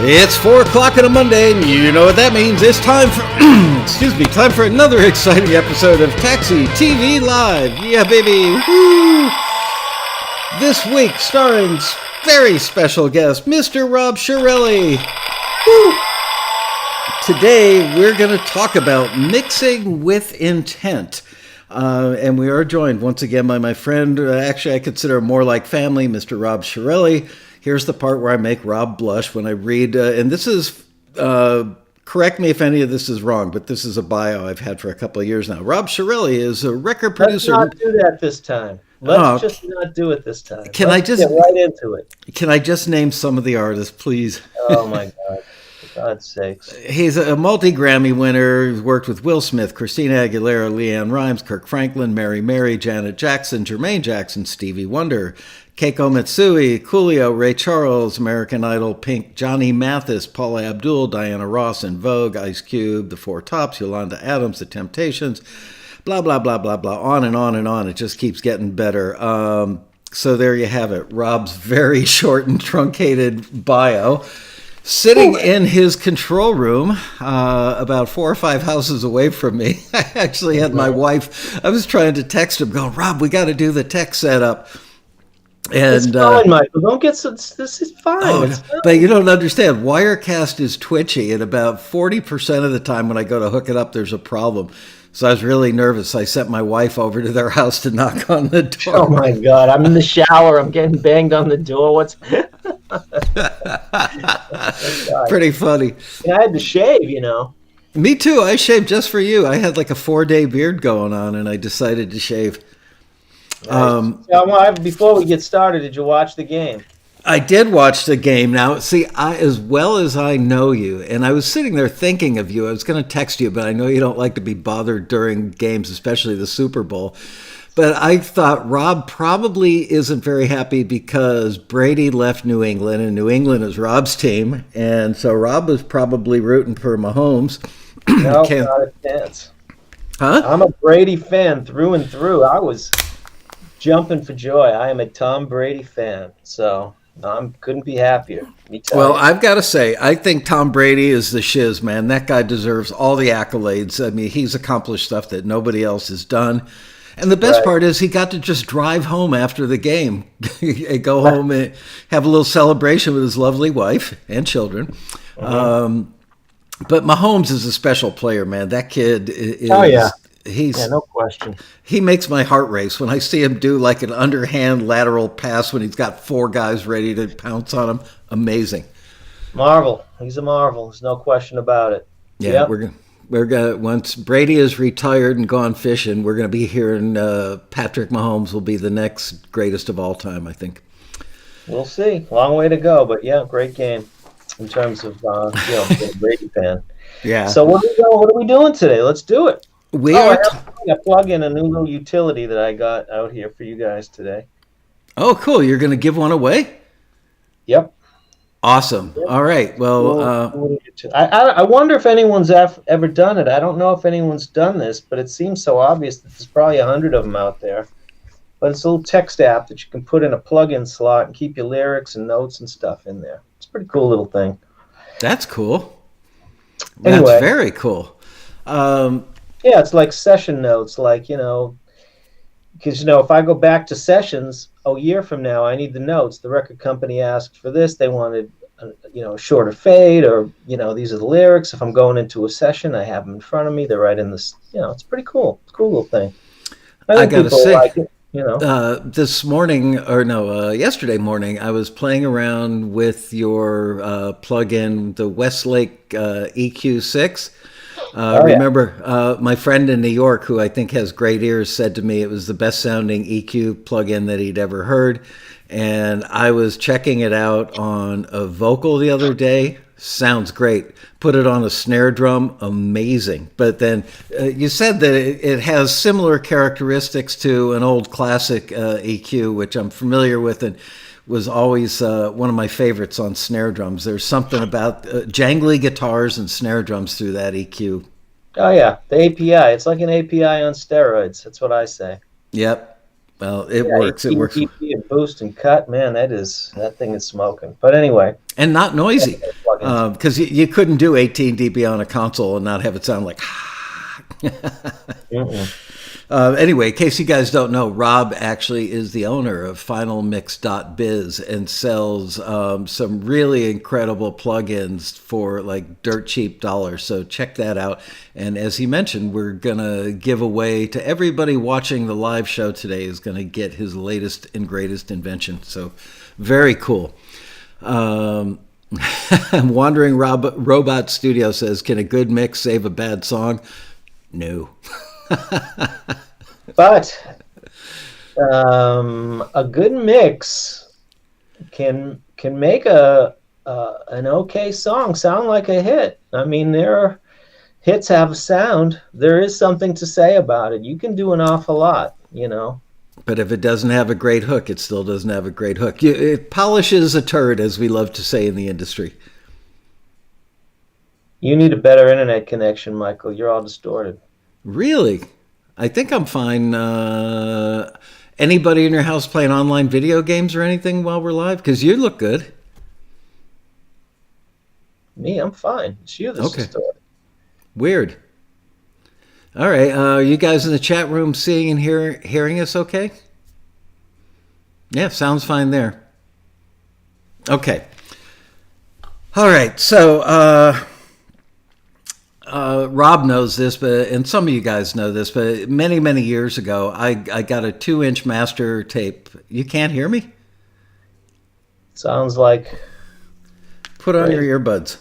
It's 4 o'clock on a Monday, and you know what that means. It's time for, time for another exciting episode of TAXITV Live. Yeah, baby. Woo! This week, starring very special guest, Mr. Rob Chiarelli. Woo! Today, we're going to talk about mixing with intent. And we are joined once again by my friend, actually I consider him more like family, Mr. Rob Chiarelli. Here's the part where I make Rob blush when I read, and this is, correct me if any of this is wrong, but this is a bio I've had for a couple of years now. Rob Chiarelli is a record producer. Let's not do that this time. Let's just not do it this time. Let's get right into it. Can I just name some of the artists, please? Oh, my God. For God's sakes. He's a multi-Grammy winner. He's worked with Will Smith, Christina Aguilera, LeAnn Rimes, Kirk Franklin, Mary, Janet Jackson, Jermaine Jackson, Stevie Wonder, Keiko Matsui, Coolio, Ray Charles, American Idol, Pink, Johnny Mathis, Paula Abdul, Diana Ross, In Vogue, Ice Cube, The Four Tops, Yolanda Adams, The Temptations, blah, blah, blah, blah, blah, on and on and on. It just keeps getting better. So there you have it. Rob's very short and truncated bio. Sitting in his control room, about 4 or 5 houses away from me, I actually had my wife, I was trying to text him, going, Rob, we got to do the tech setup. And, it's fine, Michael. Don't get so. This is fine. Oh, but you don't understand. Wirecast is twitchy, and about 40% of the time when I go to hook it up, there's a problem. So I was really nervous. I sent my wife over to their house to knock on the door. Oh my God! I'm in the shower. I'm getting banged on the door. What's? Pretty funny. Yeah, I had to shave. You know. Me too. I shaved just for you. I had like a 4-day beard going on, and I decided to shave. Nice. Before we get started, did you watch the game? I did watch the game. Now, see, as well as I know you, and I was sitting there thinking of you. I was going to text you, but I know you don't like to be bothered during games, especially the Super Bowl. But I thought Rob probably isn't very happy because Brady left New England, and New England is Rob's team. And so Rob was probably rooting for Mahomes. No, not a chance. Huh? I'm a Brady fan through and through. I was jumping for joy. I am a Tom Brady fan, so I couldn't be happier. Well, I've got to say, I think Tom Brady is the shiz, man. That guy deserves all the accolades. I mean, he's accomplished stuff that nobody else has done. And the best part is he got to just drive home after the game, go home and have a little celebration with his lovely wife and children. Mm-hmm. But Mahomes is a special player, man. That kid is... Oh, yeah. No question. He makes my heart race when I see him do like an underhand lateral pass when he's got 4 guys ready to pounce on him. Amazing. Marvel. He's a marvel. There's no question about it. Yeah, yep. we're gonna once Brady is retired and gone fishing, we're gonna be hearing Patrick Mahomes will be the next greatest of all time, I think. We'll see. Long way to go, but yeah, great game in terms of being a Brady fan. Yeah. So what are we doing today? Let's do it. I plug in a new little utility that I got out here for you guys today. Oh, cool. You're going to give one away? Yep. Awesome. Yep. All right. Well, I wonder if anyone's ever done it. I don't know if anyone's done this, but it seems so obvious that there's probably 100 of them out there. But it's a little text app that you can put in a plug-in slot and keep your lyrics and notes and stuff in there. It's a pretty cool little thing. That's cool. Anyway, that's very cool. Yeah, it's like session notes, because, if I go back to sessions a year from now, I need the notes. The record company asked for this. They wanted, a shorter fade or, these are the lyrics. If I'm going into a session, I have them in front of me. They're right in this, it's pretty cool. It's a cool little thing. I got to say, like it, this morning, yesterday morning, I was playing around with your plug-in, the Westlake EQ6. Remember, my friend in New York, who I think has great ears, said to me it was the best sounding EQ plugin that he'd ever heard. And I was checking it out on a vocal the other day. Sounds great. Put it on a snare drum. Amazing. But then you said that it has similar characteristics to an old classic EQ, which I'm familiar with and was always one of my favorites on snare drums. There's something about jangly guitars and snare drums through that EQ. Oh, yeah. The API. It's like an API on steroids. That's what I say. Yep. Well, it works. It works. EP and boost and cut, man, that thing is smoking. But anyway. And not noisy. Because you couldn't do 18 dB on a console and not have it sound like. Anyway, in case you guys don't know, Rob actually is the owner of finalmix.biz and sells some really incredible plugins for like dirt cheap dollars. So check that out. And as he mentioned, we're going to give away to everybody watching the live show today is going to get his latest and greatest invention. So very cool. Wandering Robot Studio says, can a good mix save a bad song? No. But a good mix can make an okay song sound like a hit. I mean, hits have a sound. There is something to say about it. You can do an awful lot, you know. But if it doesn't have a great hook, it still doesn't have a great hook. It polishes a turd, as we love to say in the industry. You need a better internet connection, Michael. You're all distorted. Really? I think I'm fine. Anybody in your house playing online video games or anything while we're live? Because you look good. Me, I'm fine. It's you that's distorted. Weird. All right. You guys in the chat room seeing and hearing us okay? Yeah, sounds fine there. Okay. All right. So Rob knows this, and some of you guys know this, but many, many years ago, I got a 2-inch master tape. You can't hear me? Sounds like... Put on your earbuds.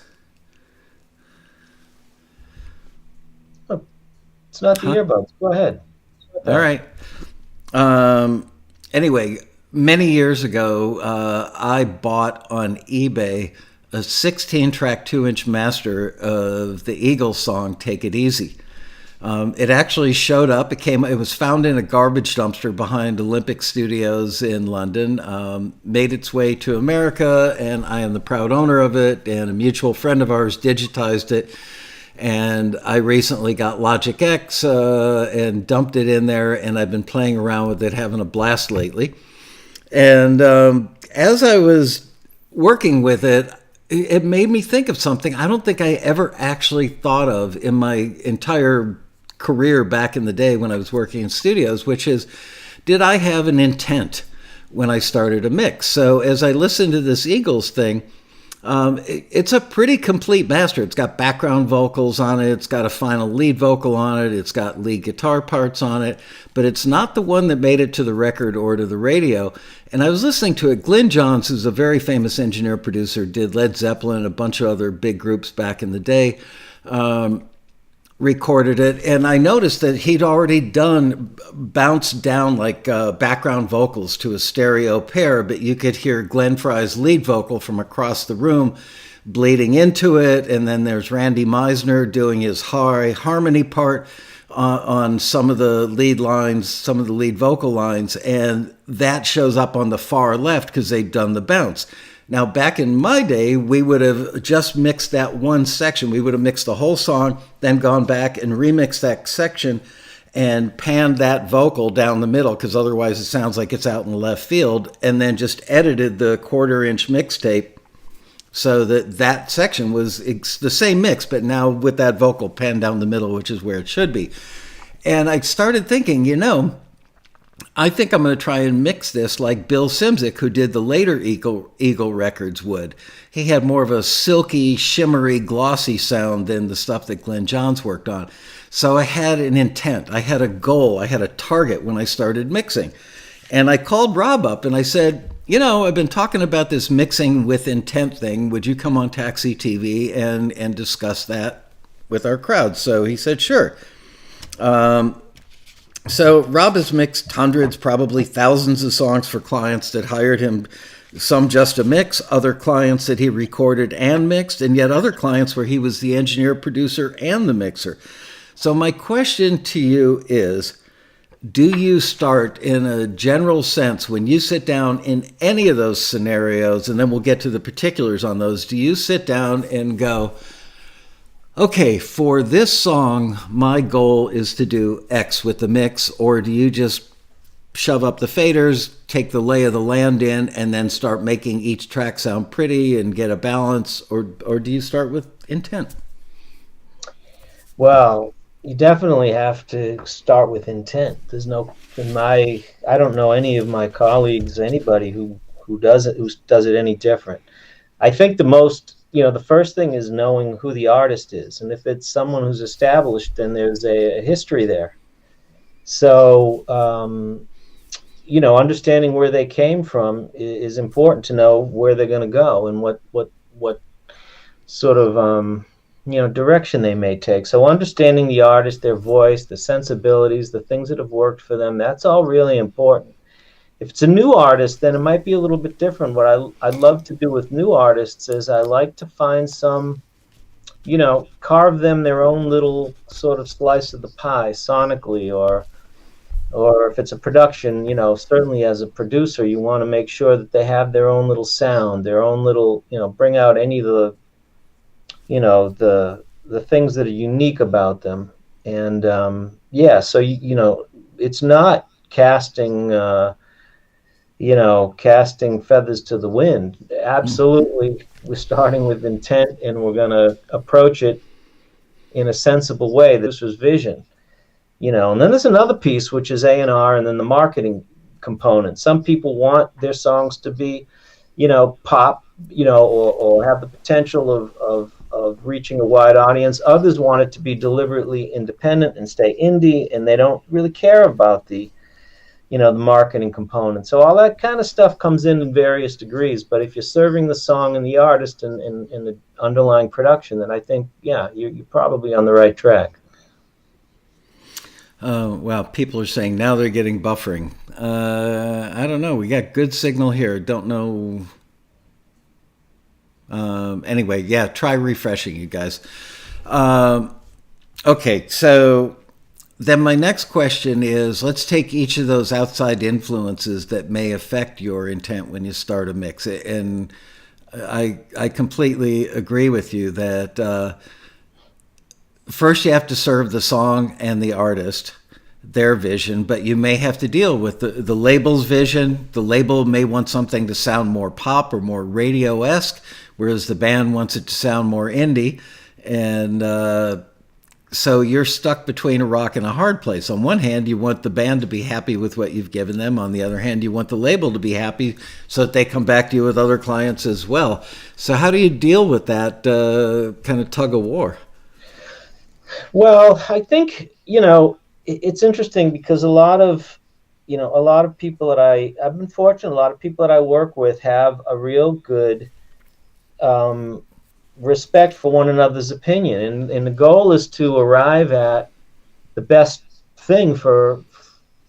Oh, it's not the earbuds. Go ahead. All right. Anyway, many years ago, I bought on eBay a 16-track 2-inch master of the Eagles song "Take It Easy." It actually showed up. It was found in a garbage dumpster behind Olympic Studios in London. Made its way to America, and I am the proud owner of it. And a mutual friend of ours digitized it. And I recently got Logic X and dumped it in there, and I've been playing around with it, having a blast lately. And as I was working with it, it made me think of something I don't think I ever actually thought of in my entire career back in the day when I was working in studios, which is, did I have an intent when I started a mix? So as I listened to this Eagles thing, it's a pretty complete master. It's got background vocals on it. It's got a final lead vocal on it. It's got lead guitar parts on it, but it's not the one that made it to the record or to the radio. And I was listening to it. Glyn Johns, who's a very famous engineer producer, did Led Zeppelin and a bunch of other big groups back in the day, recorded it. And I noticed that he'd already bounced down like background vocals to a stereo pair, but you could hear Glenn Frey's lead vocal from across the room bleeding into it. And then there's Randy Meisner doing his high harmony part on some of the lead lines, some of the lead vocal lines. And that shows up on the far left because they've done the bounce. Now, back in my day, we would have just mixed that one section. We would have mixed the whole song, then gone back and remixed that section and panned that vocal down the middle, because otherwise it sounds like it's out in left field, and then just edited the 1/4-inch mixtape so that section was the same mix, but now with that vocal panned down the middle, which is where it should be. And I started thinking, I think I'm going to try and mix this like Bill Szymczyk, who did the later Eagle records, would. He had more of a silky, shimmery, glossy sound than the stuff that Glyn Johns worked on. So I had an intent. I had a goal. I had a target when I started mixing. And I called Rob up and I said, I've been talking about this mixing with intent thing. Would you come on TAXITV and discuss that with our crowd? So he said, sure. So Rob has mixed hundreds, probably thousands of songs for clients that hired him, some just to mix, other clients that he recorded and mixed, and yet other clients where he was the engineer, producer, and the mixer. So my question to you is, do you start in a general sense when you sit down in any of those scenarios, and then we'll get to the particulars on those, do you sit down and go, okay, for this song, my goal is to do X with the mix, or do you just shove up the faders, take the lay of the land in, and then start making each track sound pretty and get a balance, or do you start with intent? Well, you definitely have to start with intent. There's no I don't know any of my colleagues, anybody who does it any different. I think the first thing is knowing who the artist is, and if it's someone who's established, then there's a history there. So, understanding where they came from is important to know where they're going to go and what sort of direction they may take. So understanding the artist, their voice, the sensibilities, the things that have worked for them, that's all really important. If it's a new artist, then it might be a little bit different. What I love to do with new artists is I like to find some, carve them their own little sort of slice of the pie sonically, or if it's a production, certainly as a producer, you want to make sure that they have their own little sound, their own little, bring out any of the, the things that are unique about them. And so it's not casting casting feathers to the wind. Absolutely, we're starting with intent, and we're going to approach it in a sensible way. This was vision, and then there's another piece, which is A&R, and then the marketing component. Some people want their songs to be, pop, or have the potential of reaching a wide audience. Others want it to be deliberately independent and stay indie, and they don't really care about the marketing component. So all that kind of stuff comes in various degrees. But if you're serving the song and the artist and the underlying production, then I think, you're probably on the right track. Well, people are saying now they're getting buffering. I don't know. We got good signal here. Don't know. Anyway, try refreshing, you guys. Okay, so then my next question is, let's take each of those outside influences that may affect your intent when you start a mix. And I completely agree with you that first you have to serve the song and the artist, their vision, but you may have to deal with the label's vision. The label may want something to sound more pop or more radio-esque, whereas the band wants it to sound more indie. And so you're stuck between a rock and a hard place. On one hand, you want the band to be happy with what you've given them. On the other hand, you want the label to be happy so that they come back to you with other clients as well. So how do you deal with that kind of tug of war? Well, I think, it's interesting because a lot of people that I've been fortunate, a lot of people that I work with have a real good respect for one another's opinion, and the goal is to arrive at the best thing for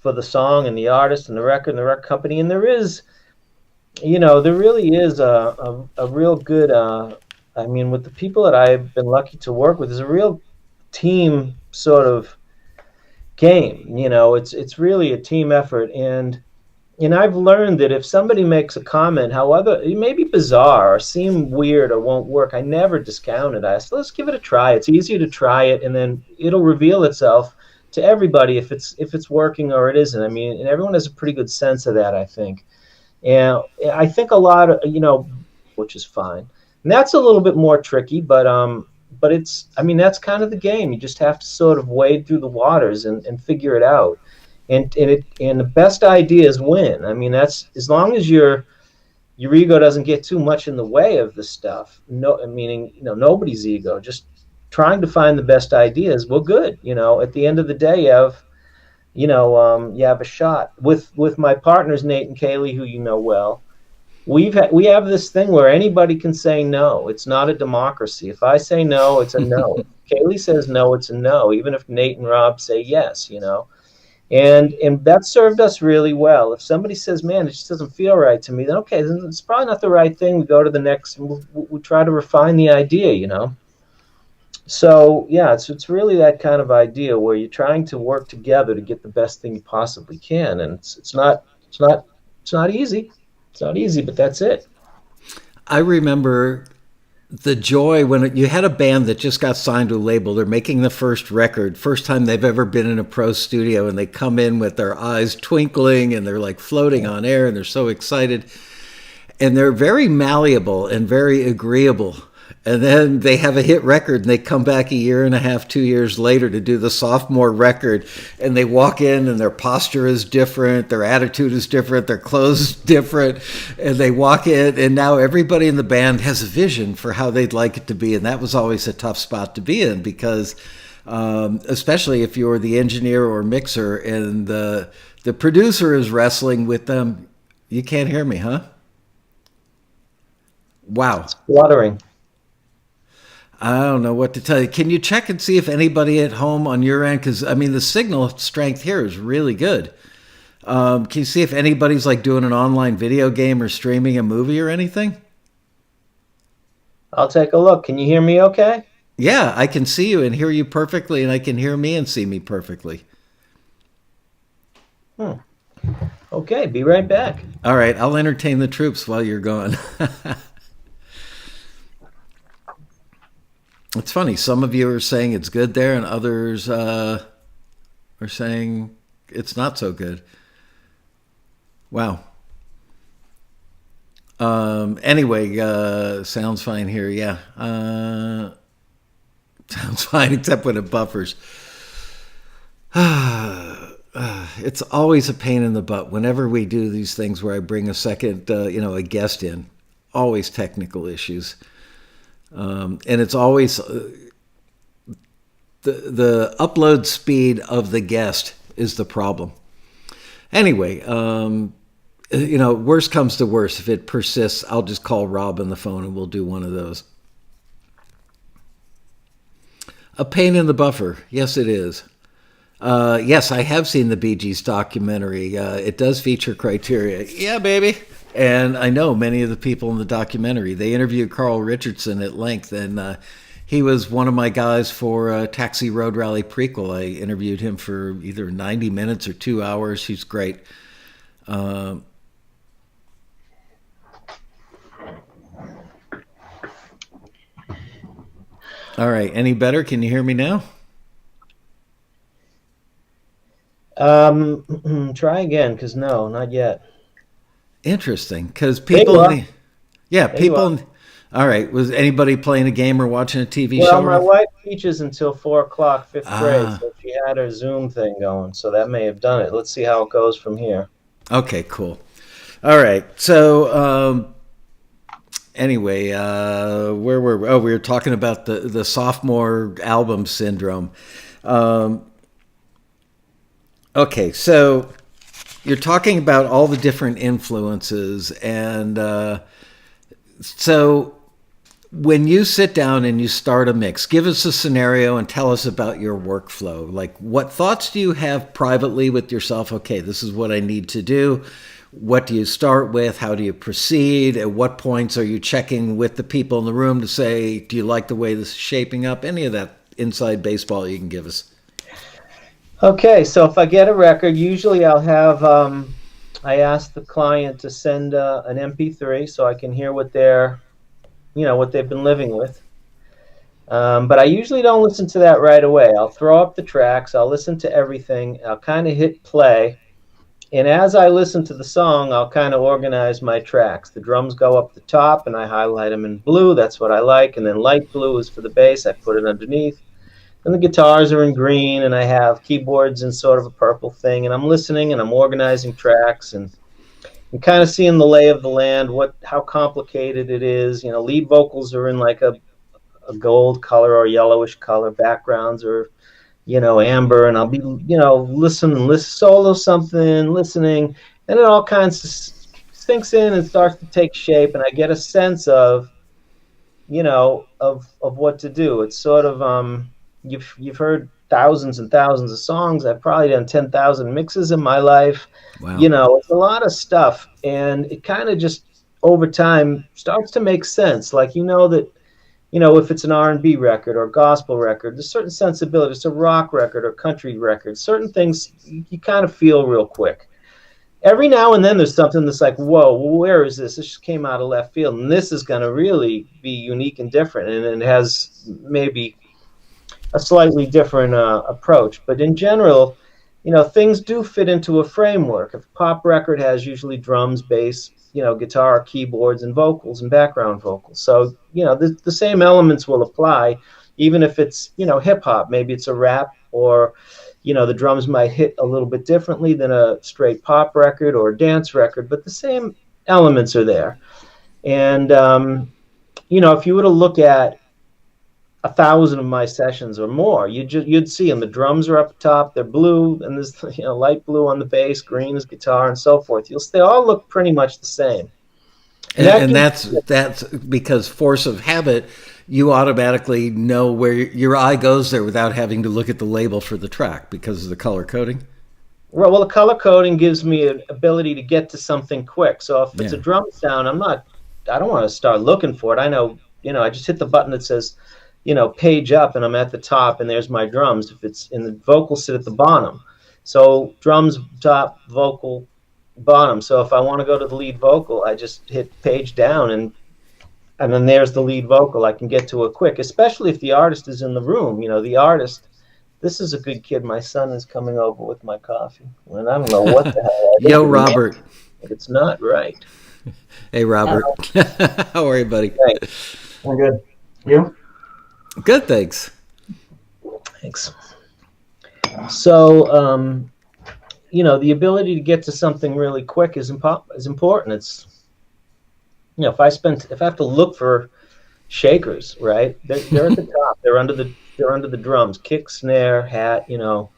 the song and the artist and the record and the record company. And there really is a real good with the people that I've been lucky to work with, there's a real team sort of game. It's really a team effort, and I've learned that if somebody makes a comment, however it may be bizarre or seem weird or won't work, I never discount it. I say, let's give it a try. It's easier to try it, and then it'll reveal itself to everybody if it's working or it isn't. And everyone has a pretty good sense of that, I think. And I think a lot of which is fine. And that's a little bit more tricky, but it's that's kind of the game. You just have to sort of wade through the waters and figure it out. And the best ideas win. That's as long as your ego doesn't get too much in the way of the stuff. Nobody's ego. Just trying to find the best ideas. Well, good. At the end of the day, you have a shot. With my partners Nate and Kaylee, who you know well, we have this thing where anybody can say no. It's not a democracy. If I say no, it's a no. If Kaylee says no, it's a no. Even if Nate and Rob say yes, And that served us really well. If somebody says, man, it just doesn't feel right to me, then okay, then it's probably not the right thing. We go to the next, and we'll try to refine the idea, So it's really that kind of idea where you're trying to work together to get the best thing you possibly can, and it's not easy. It's not easy, but that's it. I remember the joy when you had a band that just got signed to a label, they're making the first record, first time they've ever been in a pro studio, and they come in with their eyes twinkling and they're like floating on air and they're so excited. And they're very malleable and very agreeable. And then they have a hit record and they come back a year and a half, 2 years later to do the sophomore record. And they walk in and their posture is different. Their attitude is different. Their clothes is different. And they walk in and now everybody in the band has a vision for how they'd like it to be. And that was always a tough spot to be in because especially if you're the engineer or mixer and the producer is wrestling with them. You can't hear me, huh? Wow. It's fluttering. I don't know what to tell you. Can you check and see if anybody at home on your end, because I mean the signal strength here is really good. Can you see if anybody's like doing an online video game or streaming a movie or anything? I'll take a look. Can you hear me okay? Yeah, I can see you and hear you perfectly, and I can hear me and see me perfectly. Okay, be right back. All right, I'll entertain the troops while you're gone. It's funny. Some of you are saying it's good there, and others are saying it's not so good. Wow. Anyway, sounds fine here. Yeah. Sounds fine, except when it buffers. It's always a pain in the butt whenever we do these things where I bring a second, a guest in. Always technical issues. And it's always the upload speed of the guest is the problem. Anyway, worst comes to worst. If it persists, I'll just call Rob on the phone and we'll do one of those. A pain in the buffer. Yes, it is. Yes, I have seen the Bee Gees documentary. It does feature criteria. Yeah, baby. And I know many of the people in the documentary. They interviewed Carl Richardson at length, and he was one of my guys for Taxi Road Rally prequel. I interviewed him for either 90 minutes or 2 hours. He's great. All right. Any better? Can you hear me now? Try again, because no, not yet. Interesting, because people, all right. Was anybody playing a game or watching a TV show? Well, my wife teaches until 4 o'clock, fifth grade, so she had her Zoom thing going, so that may have done it. Let's see how it goes from here. Okay, cool. All right, so anyway, where were we? Oh, we were talking about the sophomore album syndrome. Okay, so you're talking about all the different influences, and so when you sit down and you start a mix, give us a scenario and tell us about your workflow. Like, what thoughts do you have privately with yourself? Okay, this is what I need to do. What do you start with? How do you proceed? At what points are you checking with the people in the room to say, do you like the way this is shaping up? Any of that inside baseball you can give us. Okay, so if I get a record, usually I'll have, I ask the client to send an MP3 so I can hear what they've been living with. But I usually don't listen to that right away. I'll throw up the tracks, I'll listen to everything, I'll kind of hit play. And as I listen to the song, I'll kind of organize my tracks. The drums go up the top and I highlight them in blue, that's what I like. And then light blue is for the bass, I put it underneath. And the guitars are in green, and I have keyboards in sort of a purple thing. And I'm listening, and I'm organizing tracks, and kind of seeing the lay of the land, how complicated it is. Lead vocals are in like a gold color or yellowish color. Backgrounds are, amber, and I'll be, listen, solo something, listening, and it all kinds of sinks in and starts to take shape, and I get a sense of, of what to do. It's sort of You've heard thousands and thousands of songs. I've probably done 10,000 mixes in my life. Wow. It's a lot of stuff, and it kind of just over time starts to make sense. Like that, if it's an R&B record or gospel record, there's certain sensibilities. It's a rock record or country record. Certain things you kind of feel real quick. every now and then there's something that's like, whoa, where is this? This just came out of left field, and this is going to really be unique and different, and it has maybe a slightly different approach. But in general, things do fit into a framework. If a pop record has usually drums, bass, guitar, keyboards, and vocals and background vocals. So, the same elements will apply, even if it's, hip hop. Maybe it's a rap, or, the drums might hit a little bit differently than a straight pop record or a dance record, but the same elements are there. And, if you were to look at 1,000 of my sessions or more, you'd see them. The drums are up top, they're blue, and there's light blue on the bass, green is guitar, and so forth. They all look pretty much the same. And that's because force of habit, you automatically know where your eye goes there without having to look at the label for the track because of the color coding. Well, the color coding gives me an ability to get to something quick. So if it's a drum sound, I don't want to start looking for it. I know, I just hit the button that says, page up, and I'm at the top, and there's my drums. If it's in the vocals, sit at the bottom. So drums top, vocal bottom. So if I want to go to the lead vocal, I just hit page down, and then there's the lead vocal. I can get to it quick, especially if the artist is in the room. The artist. This is a good kid. My son is coming over with my coffee, and I don't know what the hell. Yo, Robert. It's not right. Hey, Robert. How are you, buddy? Hey. I'm good. You? Good, thanks. Thanks. So, the ability to get to something really quick is important. It's, if I have to look for shakers, right? They're at the top. They're under the drums, kick, snare, hat, and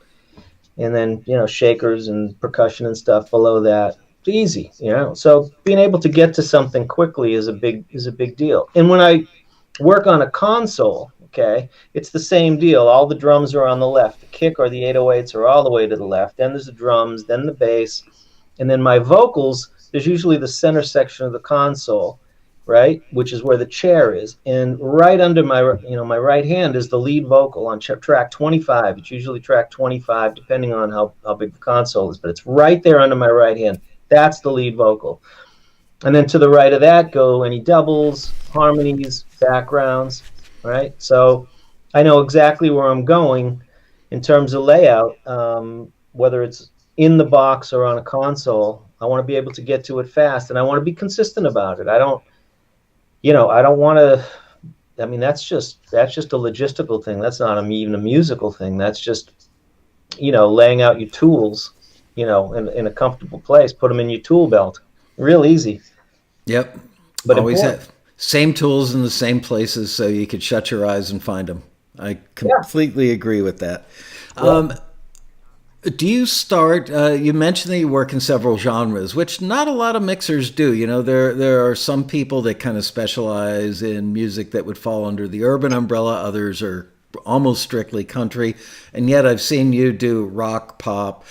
then shakers and percussion and stuff below that. It's easy, So being able to get to something quickly is a big deal. And when I work on a console, okay, it's the same deal. All the drums are on the left. The kick or the 808s are all the way to the left. Then there's the drums, then the bass, and then my vocals. There's usually the center section of the console, right, which is where the chair is, and right under my my right hand is the lead vocal on track 25. It's usually track 25, depending on how big the console is, but it's right there under my right hand. That's the lead vocal. And then to the right of that go any doubles, harmonies, backgrounds, right? So I know exactly where I'm going in terms of layout, whether it's in the box or on a console. I want to be able to get to it fast, and I want to be consistent about it. I don't want to. I mean, that's just a logistical thing. That's not even a musical thing. That's just, laying out your tools, in a comfortable place. Put them in your tool belt. Real easy. Yep. But always have same tools in the same places so you could shut your eyes and find them. I completely agree with that. Yeah. Do you start, you mentioned that you work in several genres, which not a lot of mixers do. There are some people that kind of specialize in music that would fall under the urban umbrella. Others are almost strictly country. And yet I've seen you do rock, pop,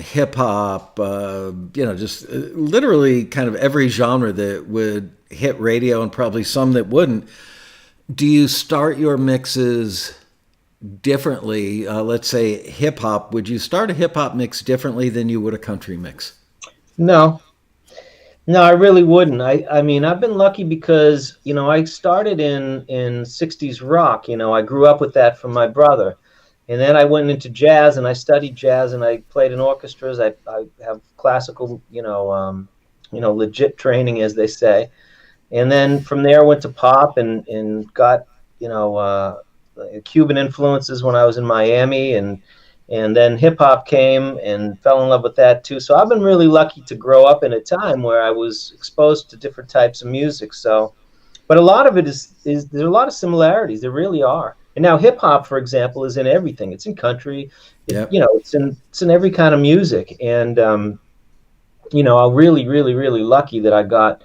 hip hop, just literally kind of every genre that would hit radio and probably some that wouldn't. Do you start your mixes differently? Let's say hip hop. Would you start a hip hop mix differently than you would a country mix? No, I really wouldn't. I mean, I've been lucky because, I started in 60s rock. I grew up with that from my brother. And then I went into jazz, and I studied jazz, and I played in orchestras. I have classical, legit training, as they say. And then from there, I went to pop and got, Cuban influences when I was in Miami, and then hip hop came and fell in love with that too. So I've been really lucky to grow up in a time where I was exposed to different types of music. So, but a lot of it is there's a lot of similarities. There really are. And now hip hop, for example, is in everything. It's in country, it's in every kind of music. And I'm really, really, really lucky that I got,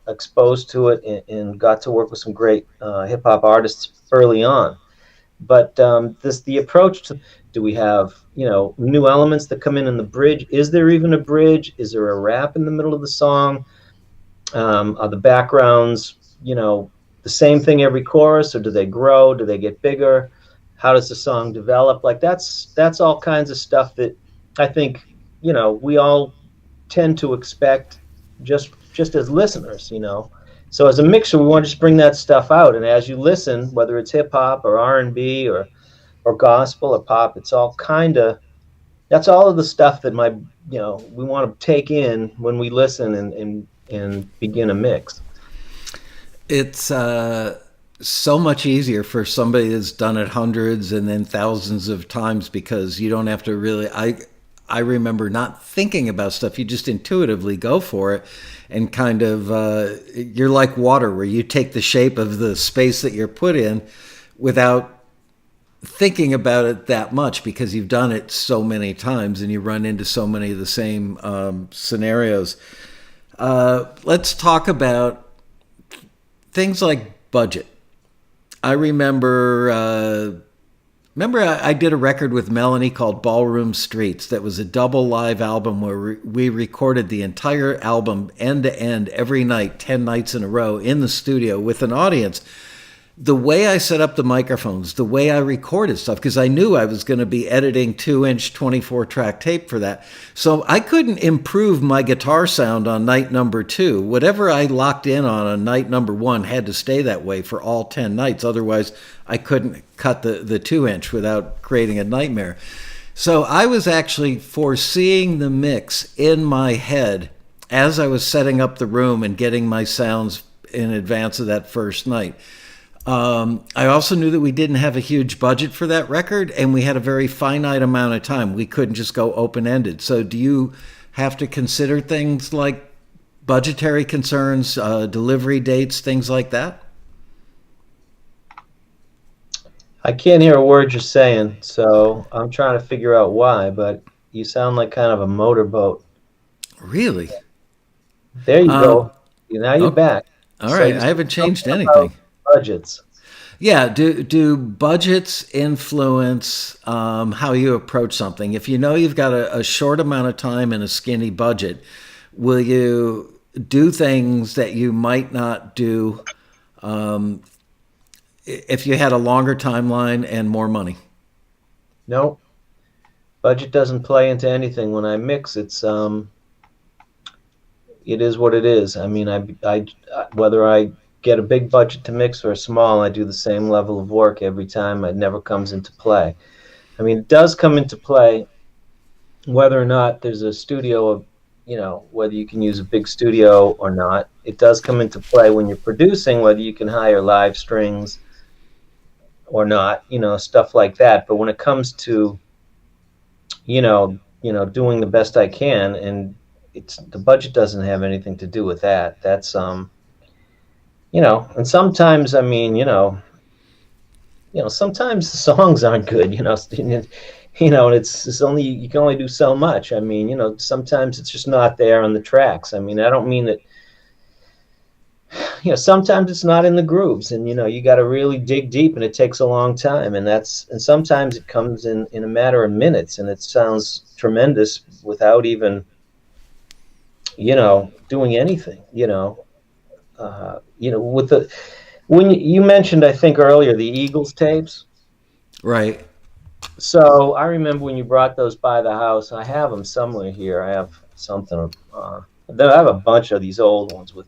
exposed to it and got to work with some great hip hop artists early on. But the approach to, do we have new elements that come in the bridge? Is there even a bridge? Is there a rap in the middle of the song? Are the backgrounds the same thing every chorus, or do they grow? Do they get bigger? How does the song develop? Like that's all kinds of stuff that I think we all tend to expect just as listeners, So as a mixer, we want to just bring that stuff out, and as you listen, whether it's hip hop or R&B or gospel or pop, it's all that's all of the stuff that we want to take in when we listen and begin a mix. It's so much easier for somebody that's done it hundreds and then thousands of times, because you don't have to really. I remember not thinking about stuff. You just intuitively go for it, and kind of you're like water, where you take the shape of the space that you're put in without thinking about it that much, because you've done it so many times and you run into so many of the same scenarios. Let's talk about things like budget. I remember I did a record with Melanie called Ballroom Streets. That was a double live album where we recorded the entire album end to end every night, 10 nights in a row in the studio with an audience. The way I set up the microphones, the way I recorded stuff, because I knew I was going to be editing 2-inch 24-track tape for that. So I couldn't improve my guitar sound on night number 2. Whatever I locked in on night number 1 had to stay that way for all 10 nights. Otherwise, I couldn't cut the 2-inch without creating a nightmare. So I was actually foreseeing the mix in my head as I was setting up the room and getting my sounds in advance of that first night. I also knew that we didn't have a huge budget for that record, and we had a very finite amount of time. We couldn't just go open-ended. So do you have to consider things like budgetary concerns, delivery dates, things like that? I can't hear a word you're saying, so I'm trying to figure out why, but you sound like kind of a motorboat. Really? There you go. Now you're back. All right, I haven't changed anything. Budgets. Yeah, do budgets influence how you approach something? If you know you've got a short amount of time and a skinny budget, will you do things that you might not do if you had a longer timeline and more money? No, budget doesn't play into anything. When I mix, it is what it is. I mean, I whether I get a big budget to mix or a small, I do the same level of work every time. It never comes into play. I mean, it does come into play whether or not there's a studio, whether you can use a big studio or not. It does come into play when you're producing, whether you can hire live strings or not, stuff like that. But when it comes to, doing the best I can, and the budget doesn't have anything to do with that. That's and sometimes, I mean, sometimes the songs aren't good, and it's only, you can only do so much. I mean, sometimes it's just not there on the tracks. I mean, I don't mean that, sometimes it's not in the grooves, and, you got to really dig deep, and it takes a long time, and sometimes it comes in a matter of minutes, and it sounds tremendous without even, doing anything, when you mentioned, I think earlier, the Eagles tapes. Right. So I remember when you brought those by the house. I have them somewhere here. I have something. I have a bunch of these old ones with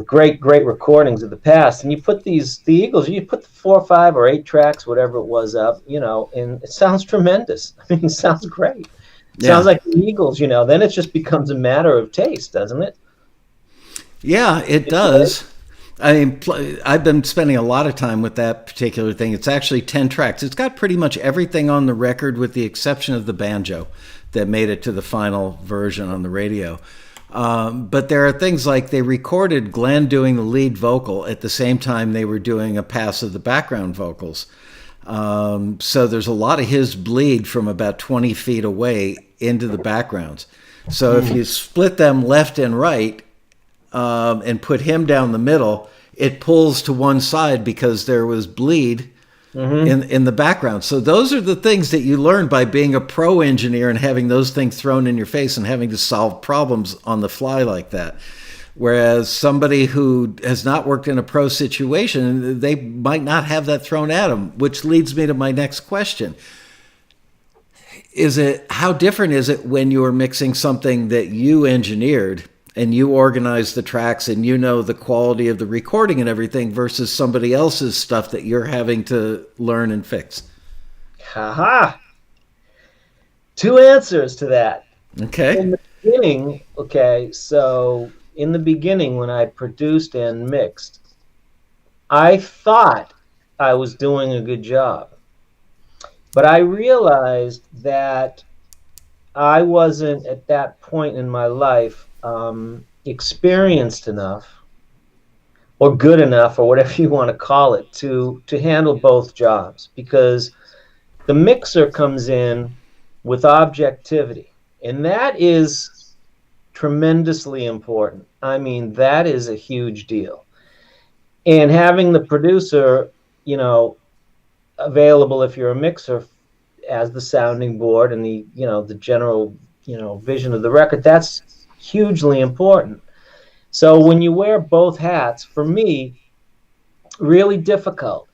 great recordings of the past. And you put the Eagles, you put the 4, 5, or 8 tracks, whatever it was, up, and it sounds tremendous. I mean, it sounds great. It sounds like the Eagles. Then it just becomes a matter of taste, doesn't it? Yeah, it does. I mean, I've been spending a lot of time with that particular thing. It's actually 10 tracks. It's got pretty much everything on the record with the exception of the banjo that made it to the final version on the radio. But there are things like they recorded Glenn doing the lead vocal at the same time they were doing a pass of the background vocals. So there's a lot of his bleed from about 20 feet away into the backgrounds. So if you split them left and right, and put him down the middle, it pulls to one side because there was bleed in the background. So those are the things that you learn by being a pro engineer and having those things thrown in your face and having to solve problems on the fly like that. Whereas somebody who has not worked in a pro situation, they might not have that thrown at them, which leads me to my next question. how different is it when you're mixing something that you engineered and you organize the tracks and you know the quality of the recording and everything versus somebody else's stuff that you're having to learn and fix? Haha. Two answers to that. Okay. In the beginning, so in the beginning when I produced and mixed, I thought I was doing a good job. But I realized that I wasn't at that point in my life experienced enough or good enough or whatever you want to call it to handle both jobs, because the mixer comes in with objectivity, and that is tremendously important. I mean, that is a huge deal. And having the producer, available if you're a mixer as the sounding board and the general, vision of the record, that's hugely important. So when you wear both hats, for me, really difficult.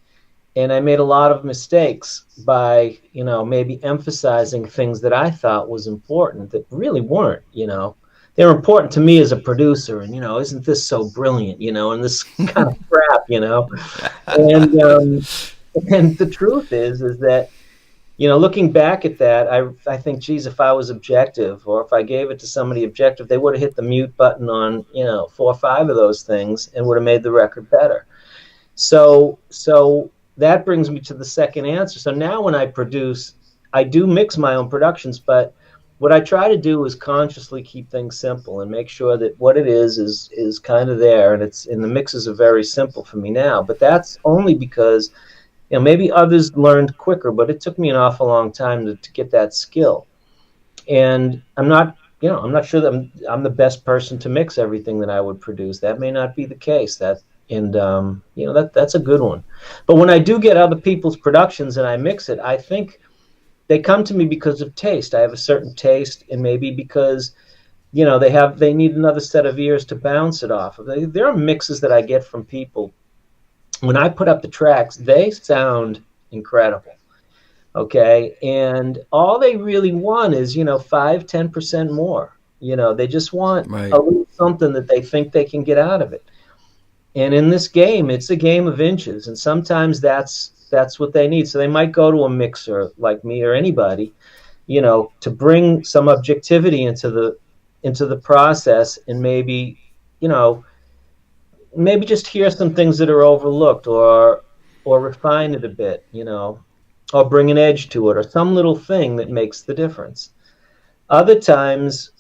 And I made a lot of mistakes by, maybe emphasizing things that I thought was important that really weren't, They're important to me as a producer, and, isn't this so brilliant, and this kind of crap, And the truth is that, looking back at that, I think, geez, if I was objective, or if I gave it to somebody objective, they would have hit the mute button on, 4 or 5 of those things and would have made the record better. So that brings me to the second answer. So now when I produce, I do mix my own productions, but what I try to do is consciously keep things simple and make sure that what it is kind of there, and the mixes are very simple for me now. But that's only because, maybe others learned quicker, but it took me an awful long time to get that skill. And I'm not sure that I'm the best person to mix everything that I would produce. That may not be the case. That's a good one. But when I do get other people's productions and I mix it, I think they come to me because of taste. I have a certain taste, and maybe because they need another set of ears to bounce it off of. There are mixes that I get from people. When I put up the tracks, they sound incredible. Okay, and all they really want is 5-10% more. They just want a little something that they think they can get out of it. And in this game, it's a game of inches, and sometimes that's what they need. So they might go to a mixer like me or anybody, to bring some objectivity into the process, and maybe just hear some things that are overlooked, or refine it a bit, or bring an edge to it, or some little thing that makes the difference. Other times,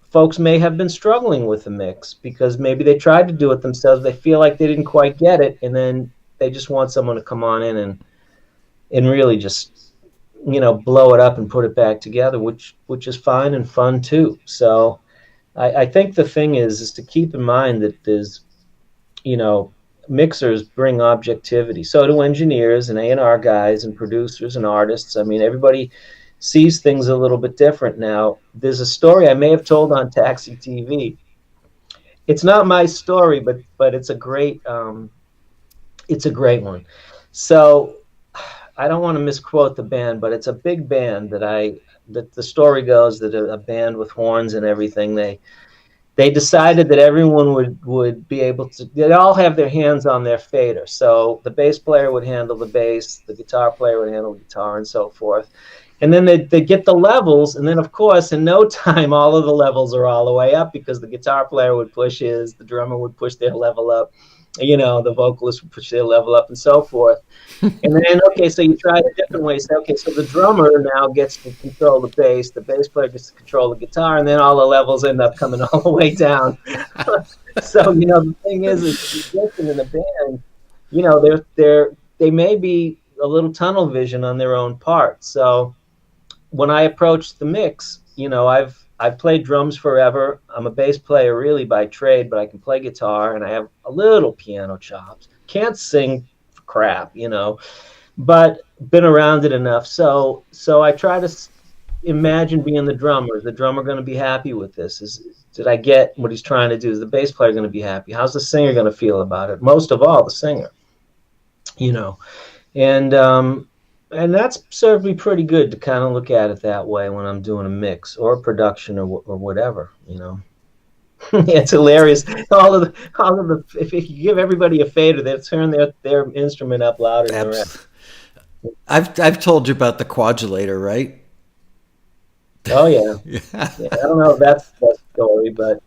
folks may have been struggling with the mix because maybe they tried to do it themselves. They feel like they didn't quite get it, and then they just want someone to come on in and really just, blow it up and put it back together, which is fine and fun too. So I think the thing is to keep in mind that there's, mixers bring objectivity. So do engineers and A&R guys and producers and artists. I mean, everybody sees things a little bit different now. There's a story I may have told on TAXITV. It's not my story, but it's a great one. So I don't want to misquote the band, but it's a big band that the story goes that a band with horns and everything, they decided that everyone would be able to, they'd all have their hands on their fader. So the bass player would handle the bass, the guitar player would handle the guitar, and so forth. And then they get the levels, and then, of course, in no time, all of the levels are all the way up, because the guitar player would push his, the drummer would push their level up, the vocalist would push their level up, and so forth. And then, okay, so you try it a different way. Say, okay, so the drummer now gets to control the bass player gets to control the guitar, and then all the levels end up coming all the way down. So, the thing is musicians in the band, they may be a little tunnel vision on their own part. So when I approach the mix, I've played drums forever. I'm a bass player really by trade, but I can play guitar, and I have a little piano chops. Can't sing for crap, but been around it enough. So I try to imagine being the drummer. Is the drummer going to be happy with this? Did I get what he's trying to do? Is the bass player going to be happy? How's the singer going to feel about it? Most of all, the singer, And And that's served me pretty good to kind of look at it that way when I'm doing a mix or a production or whatever, you know. It's hilarious. All of the if you give everybody a fader, they'll turn their instrument up louder than the rest. I've told you about the quadulator, right? Oh yeah. Yeah. Yeah, I don't know if that's the story, but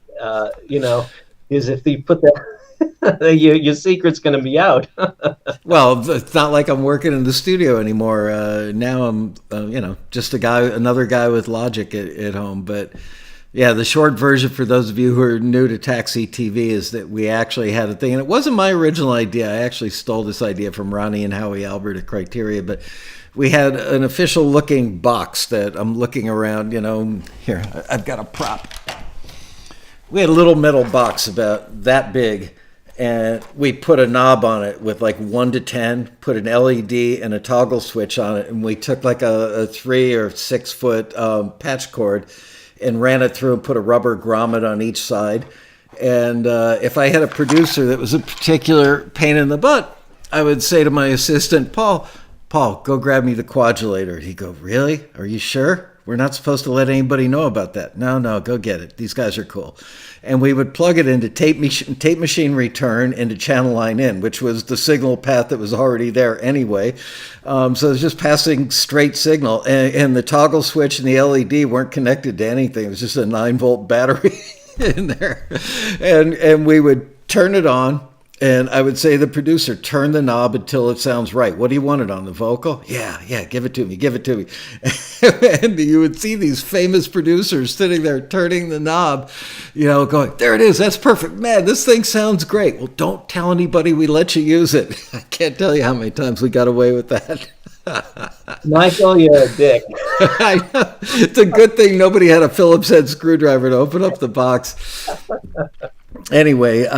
is if you put that, your secret's going to be out. Well, it's not like I'm working in the studio anymore. Now I'm, just another guy with Logic at home. But yeah, the short version for those of you who are new to TAXITV is that we actually had a thing, and it wasn't my original idea. I actually stole this idea from Ronnie and Howie Albert at Criteria, but we had an official looking box that I'm looking around. Here, I've got a prop. We had a little metal box about that big, and we put a knob on it with like 1 to 10, put an LED and a toggle switch on it, and we took like a 3 or 6 foot patch cord and ran it through and put a rubber grommet on each side. And if I had a producer that was a particular pain in the butt, I would say to my assistant, Paul, go grab me the quadulator. He'd go, really? Are you sure? We're not supposed to let anybody know about that. No, go get it. These guys are cool. And we would plug it into tape machine return into channel line in, which was the signal path that was already there anyway. So it was just passing straight signal. And the toggle switch and the LED weren't connected to anything. It was just a 9-volt battery in there. And we would turn it on. And I would say to the producer, turn the knob until it sounds right. What do you want it on, the vocal? Yeah, give it to me. And you would see these famous producers sitting there turning the knob, going, there it is, that's perfect. Man, this thing sounds great. Well, don't tell anybody we let you use it. I can't tell you how many times we got away with that. Michael, you're a dick. I know. It's a good thing nobody had a Phillips head screwdriver to open up the box. Anyway,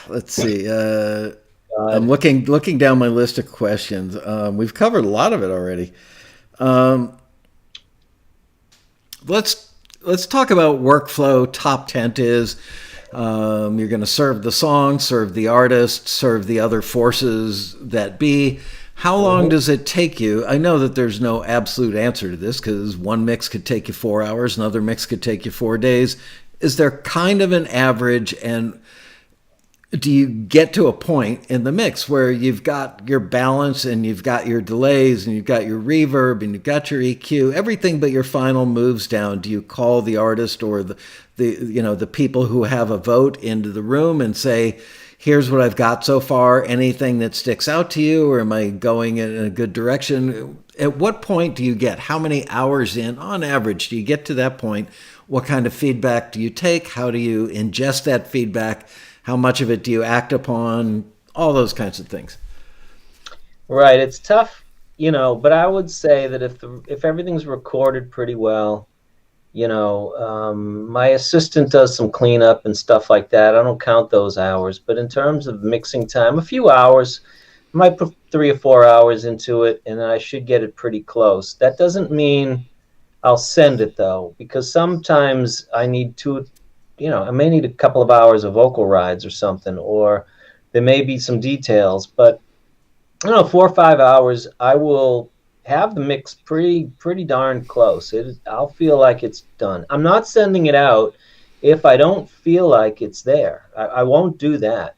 let's see. I'm looking down my list of questions. We've covered a lot of it already. Let's talk about workflow. Top tent is you're going to serve the song, serve the artist, serve the other forces that be. How long does it take you? I know that there's no absolute answer to this because one mix could take you 4 hours, another mix could take you 4 days. Is there kind of an average, and do you get to a point in the mix where you've got your balance and you've got your delays and you've got your reverb and you've got your EQ, everything but your final moves down? Do you call the artist or the people who have a vote into the room and say, here's what I've got so far, anything that sticks out to you, or am I going in a good direction? At what point do you get, how many hours in on average do you get to that point? What kind of feedback do you take? How do you ingest that feedback? How much of it do you act upon? All those kinds of things. Right. It's tough, but I would say that if everything's recorded pretty well, my assistant does some cleanup and stuff like that. I don't count those hours. But in terms of mixing time, a few hours, I might put 3 or 4 hours into it, and I should get it pretty close. That doesn't mean I'll send it, though, because sometimes I need I may need a couple of hours of vocal rides or something, or there may be some details. But 4 or 5 hours, I will have the mix pretty darn close. I'll feel like it's done. I'm not sending it out if I don't feel like it's there. I won't do that.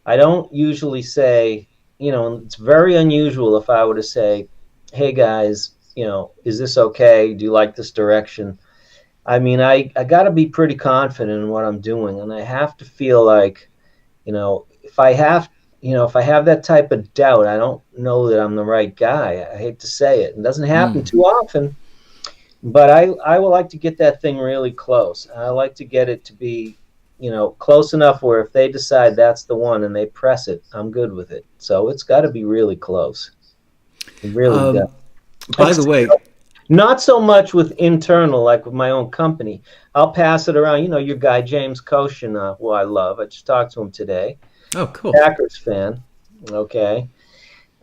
I don't usually say, it's very unusual if I were to say, hey guys, is this okay? Do you like this direction? I mean, I got to be pretty confident in what I'm doing, and I have to feel like, if I have that type of doubt, I don't know that I'm the right guy. I hate to say it. It doesn't happen too often, but I would like to get that thing really close. I like to get it to be, close enough where if they decide that's the one and they press it, I'm good with it. So it's got to be really close. It really does. By the way, not so much with internal, like with my own company. I'll pass it around. Your guy, James Koshin, who I love. I just talked to him today. Oh, cool. Packers fan. Okay.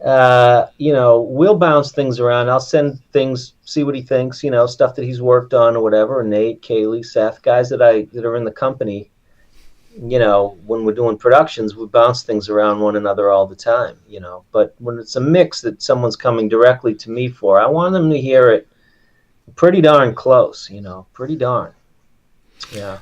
We'll bounce things around. I'll send things, see what he thinks, stuff that he's worked on or whatever. Nate, Kaylee, Seth, guys that are in the company. when we're doing productions, we bounce things around one another all the time, but when it's a mix that someone's coming directly to me for, I want them to hear it pretty darn close, pretty darn. Yeah.